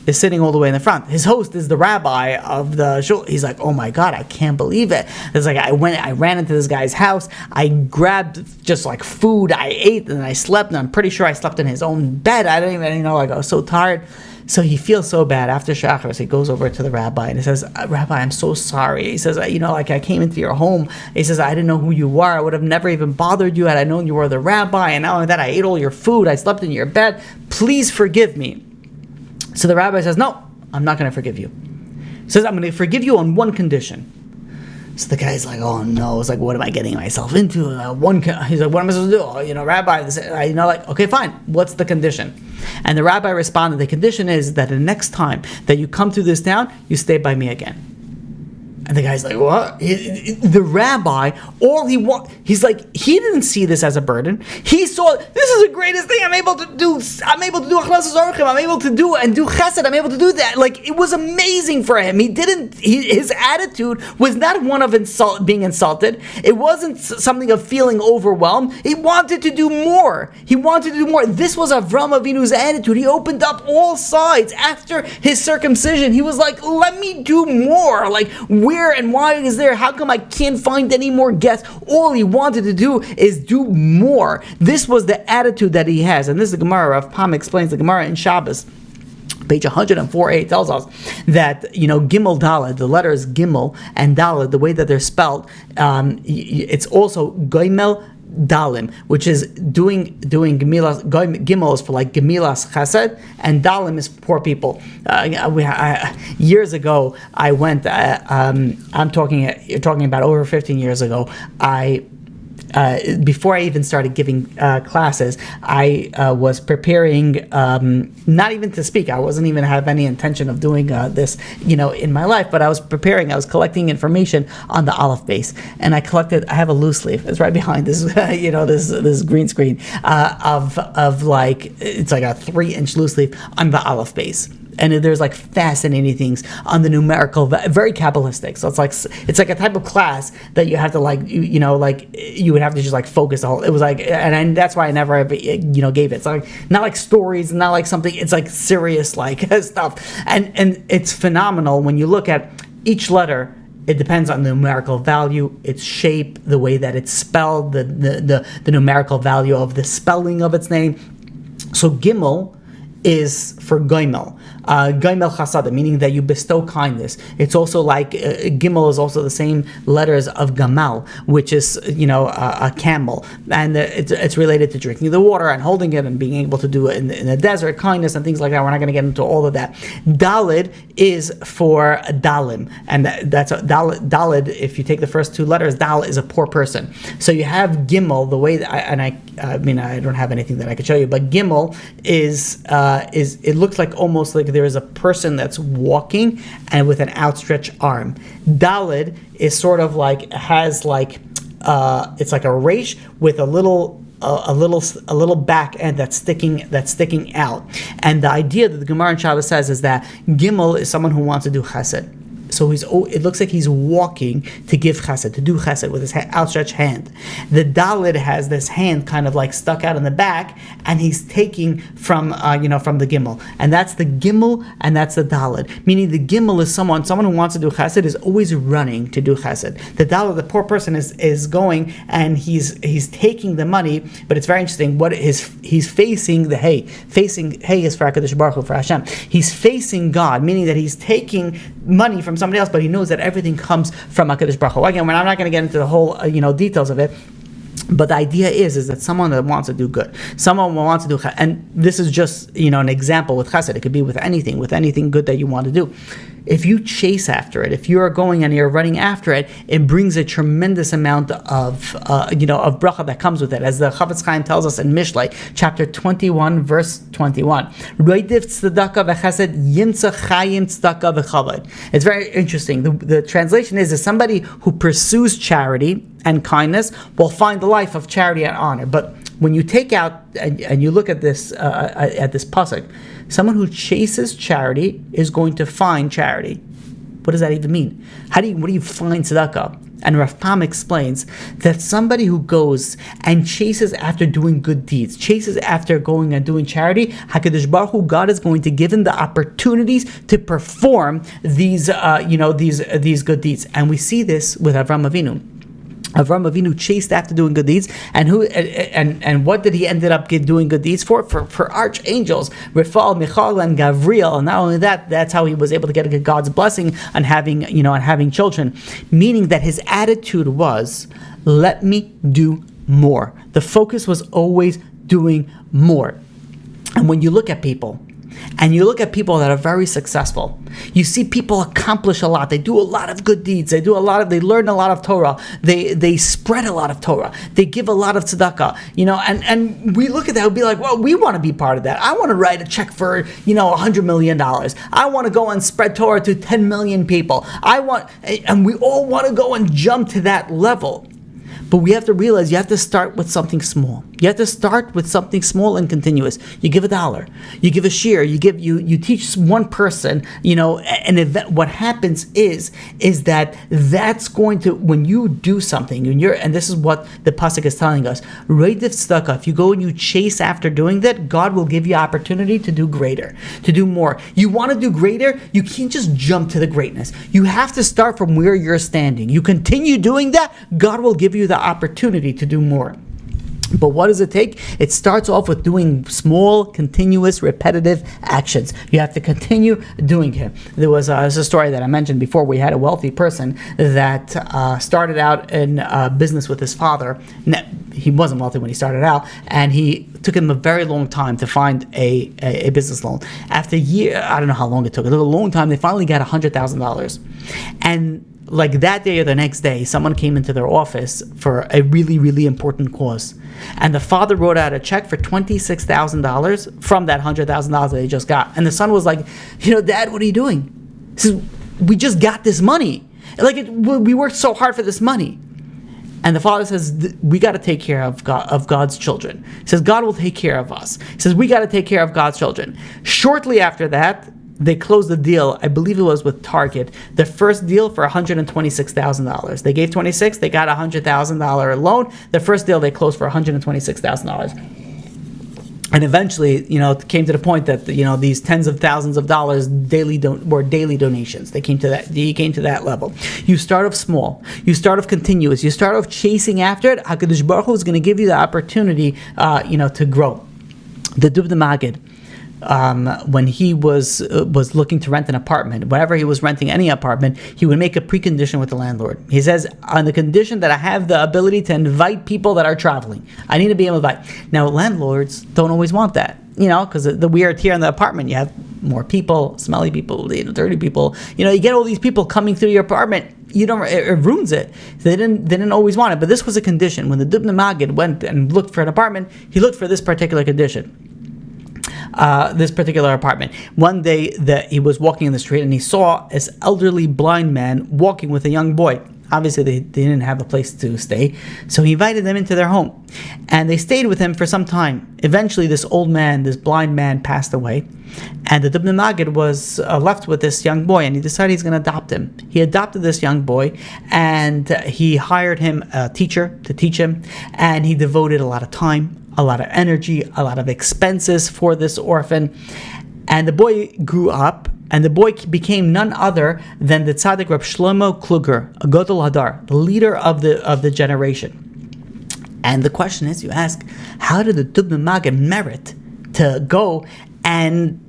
is sitting all the way in the front. His host is the rabbi of the shul. He's like, oh my God, I can't believe it. It's like, I ran into this guy's house. I grabbed just like food. I ate and I slept, and I'm pretty sure I slept in his own bed. I didn't even I was so tired. So he feels so bad. After Shacharis, he goes over to the rabbi and he says, Rabbi, I'm so sorry. He says, I came into your home. He says, I didn't know who you were. I would have never even bothered you had I known you were the rabbi. And not only that, I ate all your food. I slept in your bed. Please forgive me. So the rabbi says, no, I'm not going to forgive you. He says, I'm going to forgive you on one condition. So the guy's like, oh no, it's like, what am I getting myself into? He's like, what am I supposed to do? Rabbi, okay, fine. What's the condition? And the rabbi responded, the condition is that the next time that you come to this town, you stay by me again. And the guy's like, what? The rabbi, he's like, he didn't see this as a burden. He saw, this is the greatest thing I'm able to do. I'm able to do achnasas orchim. I'm able to do chesed. I'm able to do that. Like, it was amazing for him. His attitude was not one of being insulted. It wasn't something of feeling overwhelmed. He wanted to do more. This was Avram Avinu's attitude. He opened up all sides after his circumcision. He was like, let me do more. Like, where and why is there? How come I can't find any more guests? All he wanted to do is do more. This was the attitude that he has. And this is the Gemara. Rav Pam explains the Gemara in Shabbos. Page 104a tells us that, Gimel Daled, the letters Gimel and Daled, the way that they're spelled, it's also Goimel Dalim, which is doing Gemilas. Gimel is for like Gemilas Chesed, and Dalim is for poor people. Years ago, I went. You're talking about over 15 years ago. Before I even started giving classes, I was preparing, not even to speak. I wasn't even have any intention of doing this, in my life. But I was preparing. I was collecting information on the Aleph base, and I have a loose leaf. It's right behind this, this green screen of like, it's like a 3-inch loose leaf on the Aleph base. And there's like fascinating things on the numerical, very Kabbalistic. So it's like a type of class that you have to like, you would have to just like focus the whole. It was like, and that's why I never ever, gave it. It's like not like stories, not like something. It's like serious like stuff, and it's phenomenal when you look at each letter. It depends on the numerical value, its shape, the way that it's spelled, the numerical value of the spelling of its name. So Gimel is for Goimel. Goimel Chasada, meaning that you bestow kindness. It's also like Gimel is also the same letters of Gamal, which is a camel, and it's related to drinking the water and holding it and being able to do it in the desert, kindness and things like that. We're not going to get into all of that. Dalid is for Dalim, and that's a Dalid. If you take the first two letters, Dal is a poor person. So you have Gimel, the way that I don't have anything that I could show you, but Gimel is it looks like almost like there is a person that's walking and with an outstretched arm. Dalid is sort of like has like it's like a resh with a little back end that's sticking out. And the idea that the Gemara in Shabbos says is that Gimel is someone who wants to do chesed. So it looks like he's walking to give chesed, to do chesed with his outstretched hand. The Dalid has this hand kind of like stuck out in the back, and he's taking from the Gimel. And that's the Gimel, and that's the Dalid. Meaning the Gimel is someone who wants to do chesed is always running to do chesed. The Dalid, the poor person, is going and he's taking the money, but it's very interesting. He's facing the hay. Facing hay is for HaKadosh Baruch Hu, for Hashem. He's facing God, meaning that he's taking money from somebody else, but he knows that everything comes from HaKadosh Baruch Hu. Again, I'm not going to get into the whole details of it, but the idea is that someone that wants to do good, someone wants to do, and this is just an example with chesed. It could be with anything good that you want to do. If you chase after it, if you are going and you're running after it, it brings a tremendous amount of bracha that comes with it. As the Chafetz Chaim tells us in Mishnah, chapter 21, verse 21. It's very interesting. The translation is somebody who pursues charity and kindness will find the life of charity and honor. But when you take out and you look at this pasuk, someone who chases charity is going to find charity. What does that even mean? What do you find tzedakah? And Rav Pam explains that somebody who goes and chases after doing good deeds, chases after going and doing charity, HaKadosh Baruch Hu, God is going to give him the opportunities to perform these good deeds. And we see this with Avram Avinu. Avram Avinu chased after doing good deeds, and what did he ended up doing good deeds for? For archangels, Rafal, Michal, and Gavriel. And not only that, that's how he was able to get God's blessing on having children. Meaning that his attitude was, let me do more. The focus was always doing more. And when you look at people, and you look at people that are very successful, you see people accomplish a lot. They do a lot of good deeds. They learn a lot of Torah. They spread a lot of Torah. They give a lot of tzedakah. And we look at that and be like, well, we want to be part of that. I want to write a check for $100 million. I want to go and spread Torah to 10 million people. And we all want to go and jump to that level. But we have to realize you have to start with something small. You have to start with something small and continuous. You give $1, you give a shear, you teach one person, an event. What happens is that that's going to, when you do something, and this is what the pasuk is telling us, Reidif tzedakah, if you go and you chase after doing that, God will give you opportunity to do greater, to do more. You want to do greater, you can't just jump to the greatness. You have to start from where you're standing. You continue doing that, God will give you the opportunity to do more. But what does it take? It starts off with doing small, continuous, repetitive actions. You have to continue doing it. There was a story that I mentioned before. We had a wealthy person that started out in business with his father. He wasn't wealthy when he started out, and he took him a very long time to find a business loan. After a year, I don't know how long it took. It took a long time. They finally got $100,000. And like that day or the next day, someone came into their office for a really, really important cause. And the father wrote out a check for $26,000 from that $100,000 that they just got. And the son was like, Dad, what are you doing? He says, we just got this money. We worked so hard for this money. And the father says, we got to take care of God's children. He says, God will take care of us. He says, we got to take care of God's children. Shortly after that, they closed the deal, I believe it was with Target, the first deal for $126,000. They gave 26, they got a $100,000 loan. The first deal they closed for $126,000. And eventually, it came to the point that these tens of thousands of dollars were daily donations. They came to that. You came to that level. You start off small. You start off continuous. You start off chasing after it. Hakadosh Baruch Hu is going to give you the opportunity, to grow. The Dubna Magid, when he was looking to rent an apartment, whenever he was renting any apartment, he would make a precondition with the landlord. He says, on the condition that I have the ability to invite people that are traveling. I need to be able to invite. Now, landlords don't always want that, because the weird here in the apartment, you have more people, smelly people, dirty people. You get all these people coming through your apartment. It ruins it. They didn't always want it, but this was a condition. When the Dubna Magid went and looked for an apartment, he looked for this particular condition. This particular apartment. One day that he was walking in the street and he saw this elderly blind man walking with a young boy. Obviously they didn't have a place to stay, so he invited them into their home, and they stayed with him for some time. Eventually this blind man passed away, and the Dubna Magid was left with this young boy, and he decided he's going to adopt him. He adopted this young boy, and he hired him a teacher to teach him, and he devoted a lot of time, a lot of energy, a lot of expenses for this orphan. And the boy grew up, and the boy became none other than the tzaddik Reb Shlomo Kluger, a Gadol Hadar, the leader of the generation. And the question is, you ask, how did the Dubna Magid merit to go and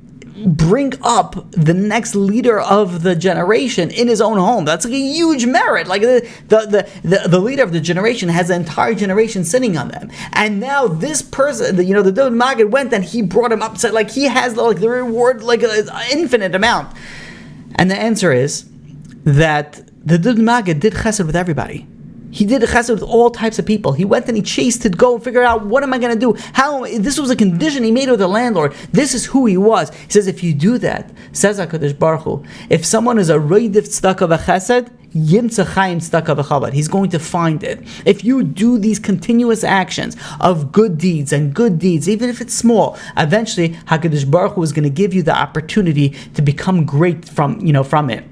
bring up the next leader of the generation in his own home? That's like a huge merit. Like the leader of the generation has an entire generation sitting on them, and now this person, the Dubna Magid went and he brought him up, said like he has the reward like an infinite amount. And the answer is that the Dubna Magid did chesed with everybody. He did a chesed with all types of people. He went and he chased to go and figure out, what am I going to do? This was a condition he made with the landlord. This is who he was. He says, if you do that, says HaKadosh Baruch Hu, if someone is a roidif tzedakah v'chesed, yimtza chayim tzedakah v'chabad, he's going to find it. If you do these continuous actions of good deeds, even if it's small, eventually HaKadosh Baruch Hu is going to give you the opportunity to become great from it.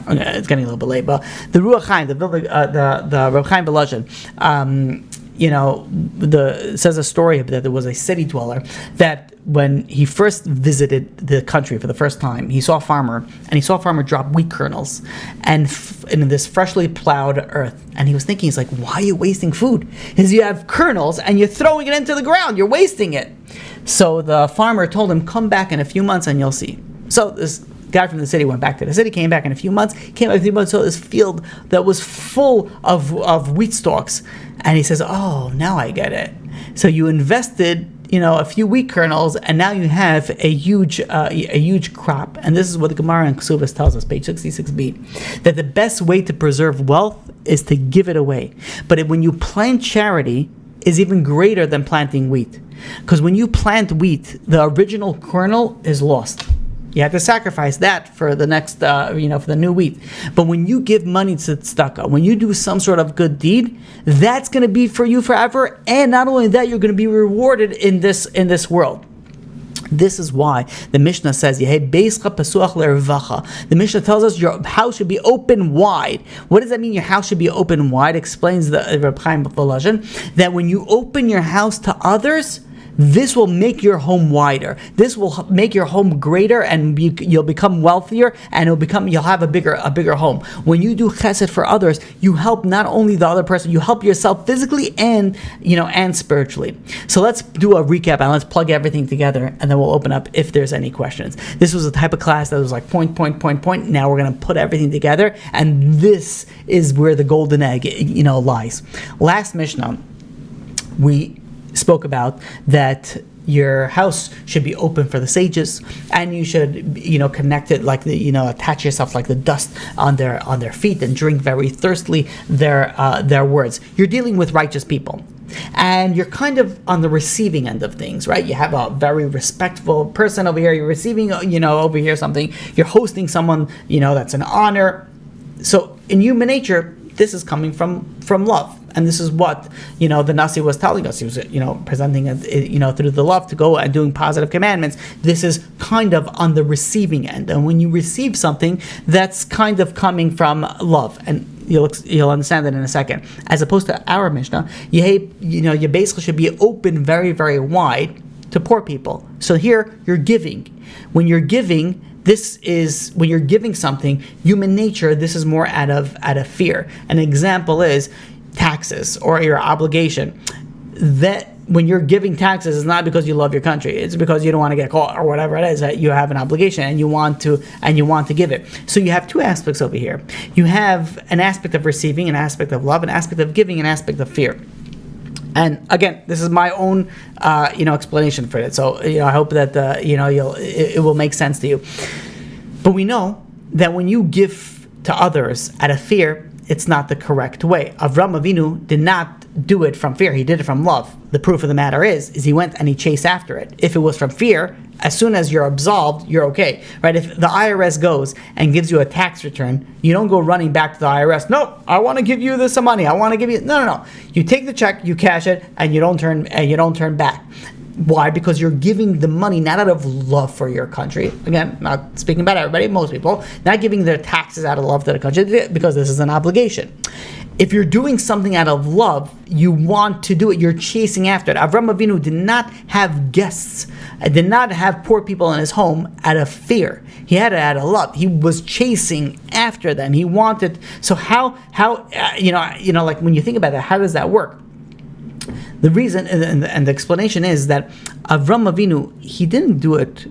It's getting a little bit late, but the Ruach Chaim, the Reb Chaim Volozhin, says a story that there was a city dweller that when he first visited the country for the first time, he saw a farmer drop wheat kernels and in this freshly plowed earth, and he was thinking, he's like, why are you wasting food? Because you have kernels and you're throwing it into the ground, you're wasting it. So the farmer told him, come back in a few months and you'll see. So this guy from the city went back to the city, came back in a few months, saw this field that was full of wheat stalks, and he says, oh, now I get it. So you invested a few wheat kernels, and now you have a huge crop. And this is what the Gemara in Ksubas tells us, page 66b, that the best way to preserve wealth is to give it away. But when you plant charity, is even greater than planting wheat, because when you plant wheat, the original kernel is lost. You have to sacrifice that for the next, for the new wheat. But when you give money to tzedakah, when you do some sort of good deed, that's going to be for you forever. And not only that, you're going to be rewarded in this world. This is why the Mishnah says, the Mishnah tells us your house should be open wide. What does that mean, your house should be open wide? Explains the Reb Chaim Volozhin, that when you open your house to others, this will make your home wider. This will make your home greater, and you'll become wealthier, and you'll have a bigger home. When you do chesed for others, you help not only the other person, you help yourself physically and spiritually. So let's do a recap and let's plug everything together, and then we'll open up if there's any questions. This was a type of class that was like point. Now we're going to put everything together, and this is where the golden egg, lies. Last Mishnah, we spoke about that your house should be open for the sages, and you should connect it like attach yourself like the dust on their feet, and drink very thirstily their words. You're dealing with righteous people, and you're kind of on the receiving end of things, right? You have a very respectful person over here, you're receiving over here something, you're hosting someone, that's an honor. So in human nature, this is coming from love. And this is what, the Nasi was telling us. He was, presenting it, through the love to go and doing positive commandments. This is kind of on the receiving end. And when you receive something, that's kind of coming from love. And you'll understand that in a second. As opposed to our Mishnah, you basically should be open very, very wide to poor people. So here, you're giving. When you're giving, when you're giving something, human nature, this is more out of fear. An example is taxes or your obligation. That when you're giving taxes, it's not because you love your country. It's because you don't want to get caught or whatever it is, that you have an obligation and you want to give it. So you have two aspects over here. You have an aspect of receiving, an aspect of love, an aspect of giving, an aspect of fear. And again, this is my own, explanation for it. So, I hope that it will make sense to you. But we know that when you give to others out of fear, it's not the correct way. Avram Avinu did not do it from fear; he did it from love. The proof of the matter is he went and he chased after it. If it was from fear, as soon as you're absolved, you're okay, right? If the IRS goes and gives you a tax return, you don't go running back to the IRS. No, I want to give you this some money. I want to give you no. You take the check, you cash it, and you don't turn back. Why? Because you're giving the money not out of love for your country. Again, not speaking about everybody, most people, not giving their taxes out of love to the country because this is an obligation. If you're doing something out of love, you want to do it. You're chasing after it. Avram Avinu did not have guests, did not have poor people in his home out of fear. He had it out of love. He was chasing after them. He wanted. So how like when you think about that, how does that work? The reason and the explanation is that Avram Avinu, he didn't do it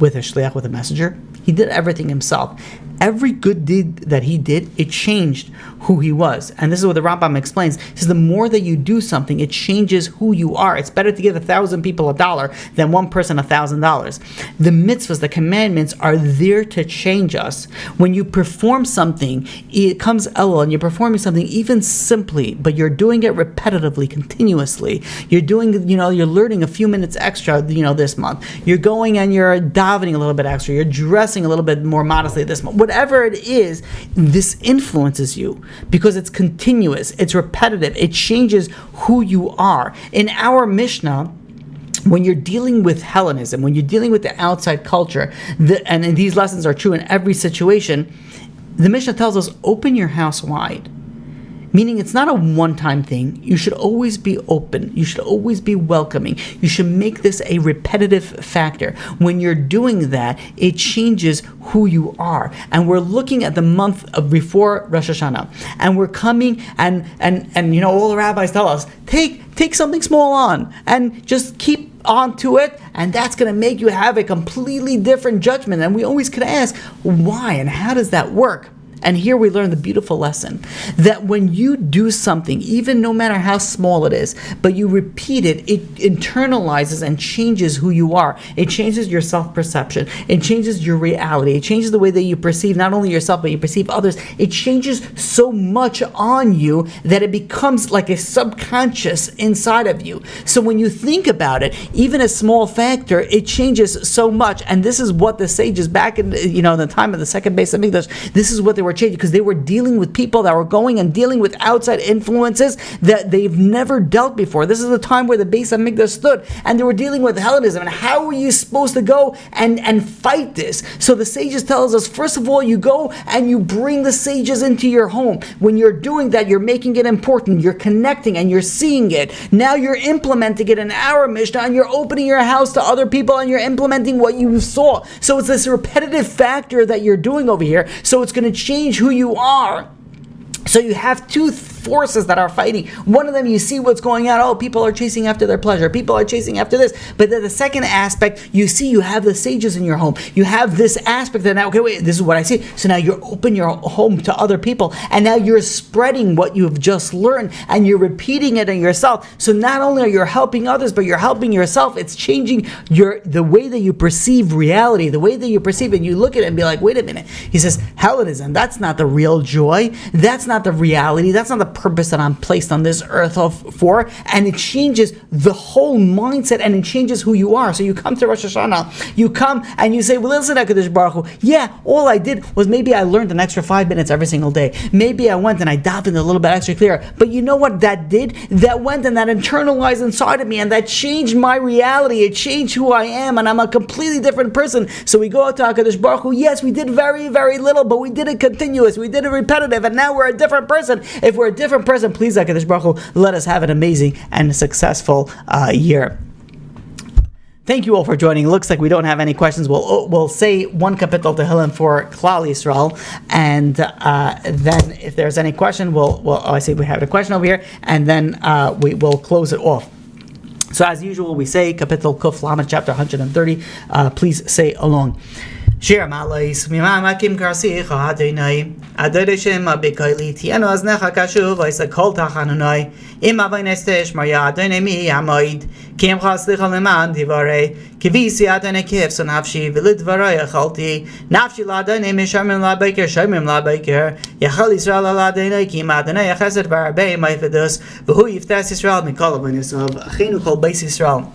with a shliach, with a messenger. He did everything himself. Every good deed that he did, it changed who he was. And this is what the Rambam explains. He says the more that you do something, it changes who you are. It's better to give 1,000 people $1 than one person $1,000. The mitzvahs, the commandments are there to change us. When you perform something, it comes Elul, and you're performing something even simply, but you're doing it repetitively, continuously. You're doing, you're learning a few minutes extra, this month. You're going and you're davening a little bit extra. You're dressing a little bit more modestly this month. Whatever it is, this influences you because it's continuous, it's repetitive, it changes who you are. In our Mishnah, when you're dealing with Hellenism, when you're dealing with the outside culture, and these lessons are true in every situation, the Mishnah tells us, open your house wide. Meaning it's not a one-time thing. You should always be open. You should always be welcoming. You should make this a repetitive factor. When you're doing that, it changes who you are. And we're looking at the month of before Rosh Hashanah. And we're coming and all the rabbis tell us, take something small on and just keep on to it, and that's going to make you have a completely different judgment. And we always could ask, why and how does that work? And here we learn the beautiful lesson that when you do something, even no matter how small it is, but you repeat it, it internalizes and changes who you are. It changes your self-perception. It changes your reality. It changes the way that you perceive not only yourself, but you perceive others. It changes so much on you that it becomes like a subconscious inside of you. So when you think about it, even a small factor, it changes so much. And this is what the sages back in the time of the second Beis Hamikdash, this is what they were changing, because they were dealing with people that were going and dealing with outside influences that they've never dealt before. This is the time where the Beis Hamikdash stood, and they were dealing with Hellenism. And how are you supposed to go and fight this? So the sages tells us, first of all, you go and you bring the sages into your home. When you're doing that, you're making it important. You're connecting and you're seeing it. Now you're implementing it in our Mishnah, and you're opening your house to other people, and you're implementing what you saw. So it's this repetitive factor that you're doing over here. So it's going to change who you are. So you have two forces that are fighting. One of them, you see what's going on. Oh, people are chasing after their pleasure. People are chasing after this. But then the second aspect, you see you have the sages in your home. You have this aspect that now, okay, wait, this is what I see. So now you're open your home to other people. And now you're spreading what you've just learned, and you're repeating it in yourself. So not only are you helping others, but you're helping yourself. It's changing the way that you perceive reality, the way that you perceive it. You look at it and be like, wait a minute. He says, Hellenism, that's not the real joy. That's not the reality. That's not the purpose that I'm placed on this earth for, and it changes the whole mindset, and it changes who you are. So you come to Rosh Hashanah, you come and you say, well, listen, HaKadosh Baruch Hu, yeah, all I did was maybe I learned an extra 5 minutes every single day. Maybe I went and I davened a little bit extra clearer. But you know what that did? That went and that internalized inside of me, and that changed my reality. It changed who I am, and I'm a completely different person. So we go out to HaKadosh Baruch Hu, yes, we did very, very little, but we did it continuous, we did it repetitive, and now we're a different person. If we're a different person, please, HaKadosh Baruch Hu, let us have an amazing and successful year. Thank you all for joining. Looks like we don't have any questions. We'll say one kapitel Tehillim for Klal Yisrael, and then if there's any question, I see we have a question over here, and then we will close it off. So as usual, we say kapitel Kuf Lamed, chapter 130. Please say along. Shir Malais Mimamakim Karsicha Adonai Adonai Shema Bikaili Tiano Aznecha Kashuv Vaisa Kol Tachanunai Im Avainestesh Maria Adonai Mi Amoid Kim Chaslicha Leman Divare Kivisi Adonai Kif Nafshi Vilidvaraya Chalti Nafshi Ladonai Mishamim Labaker Shamim Labaker Yachal Israel Ladonai Kim Adonai Chesed Varabe Maifidus V'hu Yiftas Israel Mikol Avanisav Achinu Kol Beis Israel.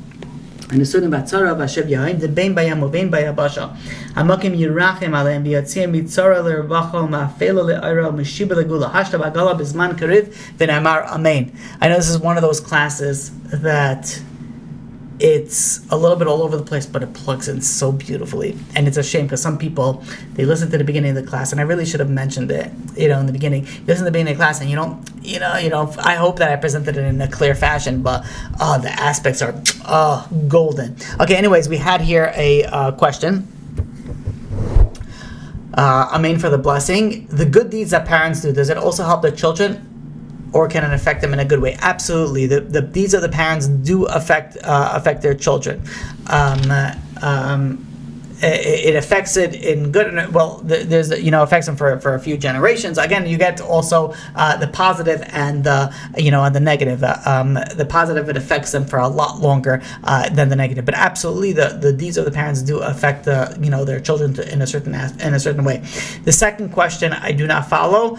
And the Sunnah Batzara Vashev Yahaim the Bein Bayam Ubein Bayabasha Amakim Yirachim Aleim Biyatzim Mitzara Lervacho Ma'afelo Le'ira Meshiba Legula Hashta Bagala Bizman Kariv V'Namar Amen. I know this is one of those classes that it's a little bit all over the place, but it plugs in so beautifully. And it's a shame because some people, they listen to the beginning of the class, and I really should have mentioned it, in the beginning. You listen to the beginning of the class and you don't, I hope that I presented it in a clear fashion, but the aspects are golden. Okay, anyways, we had here a question. Amen for the blessing. The good deeds that parents do, does it also help their children? Or can it affect them in a good way? Absolutely. The deeds of the parents do affect their children. It affects it in good. Well, there's affects them for a few generations. Again, you get also the positive and the and the negative. The positive, it affects them for a lot longer than the negative. But absolutely, the deeds of the parents do affect their children in a certain way. The second question I do not follow.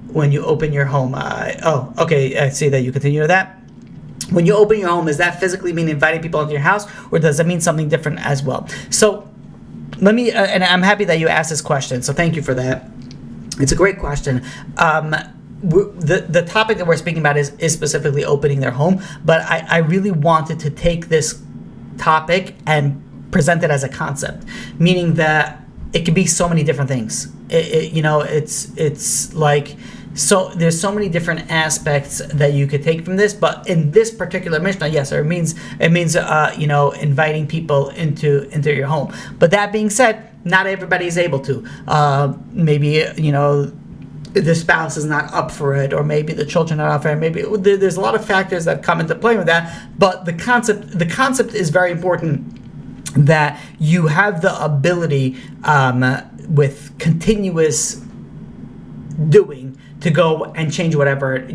When you open your home, okay, I see that you continue with that. When you open your home, does that physically mean inviting people into your house, or does that mean something different as well? So let me, and I'm happy that you asked this question, so thank you for that. It's a great question. The topic that we're speaking about is specifically opening their home, but I really wanted to take this topic and present it as a concept, meaning that it could be so many different things. It's like, so there's so many different aspects that you could take from this, but in this particular Mishnah, yes, it means inviting people into your home. But that being said, not everybody is able to. Maybe the spouse is not up for it, or maybe the children are not up for it. Maybe there's a lot of factors that come into play with that. But the concept is very important, that you have the ability with continuous doing to go and change whatever it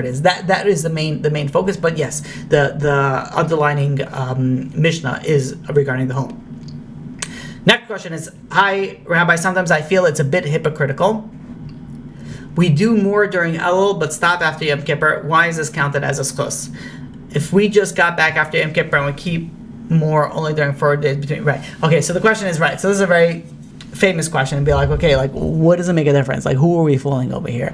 is. That is the main focus. But yes, the underlining Mishnah is regarding the home. Next question is, hi Rabbi, sometimes I feel it's a bit hypocritical. We do more during Elul but stop after Yom Kippur. Why is this counted as a schus? If we just got back after Yom Kippur and we keep more only during 4 days between, right? Okay, so the question is, right, so this is a very famous question, and be like, okay, like, what does it make a difference? Like, who are we fooling over here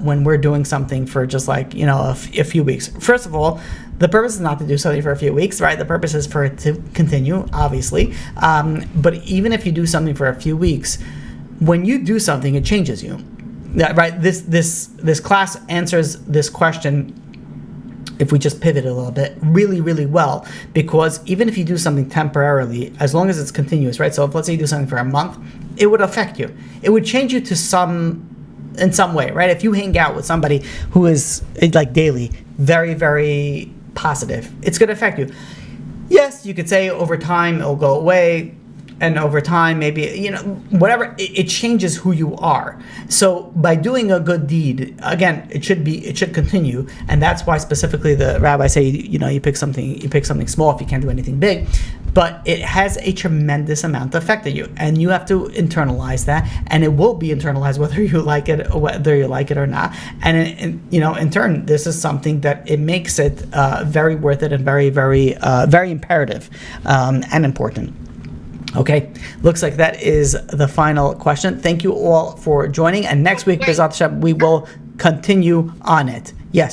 when we're doing something for just like a few weeks? First of all, the purpose is not to do something for a few weeks, right? The purpose is for it to continue, obviously. But even if you do something for a few weeks, when you do something, it changes you. Right? This class answers this question, if we just pivot a little bit, really, really well, because even if you do something temporarily, as long as it's continuous, right? So if, let's say you do something for a month, it would affect you. It would change you in some way, right? If you hang out with somebody who is like daily, very, very positive, it's going to affect you. Yes, you could say over time it'll go away, and over time, maybe, whatever, it changes who you are. So by doing a good deed, again, it should continue. And that's why specifically the rabbis say, you pick something small if you can't do anything big. but it has a tremendous amount of effect on you, and you have to internalize that, and it will be internalized whether you like it or not. And in turn, this is something that it makes it very worth it and very, very, very imperative and important. Okay, looks like that is the final question. Thank you all for joining, and next week, Bezat Hashem, we will continue on it. Yes.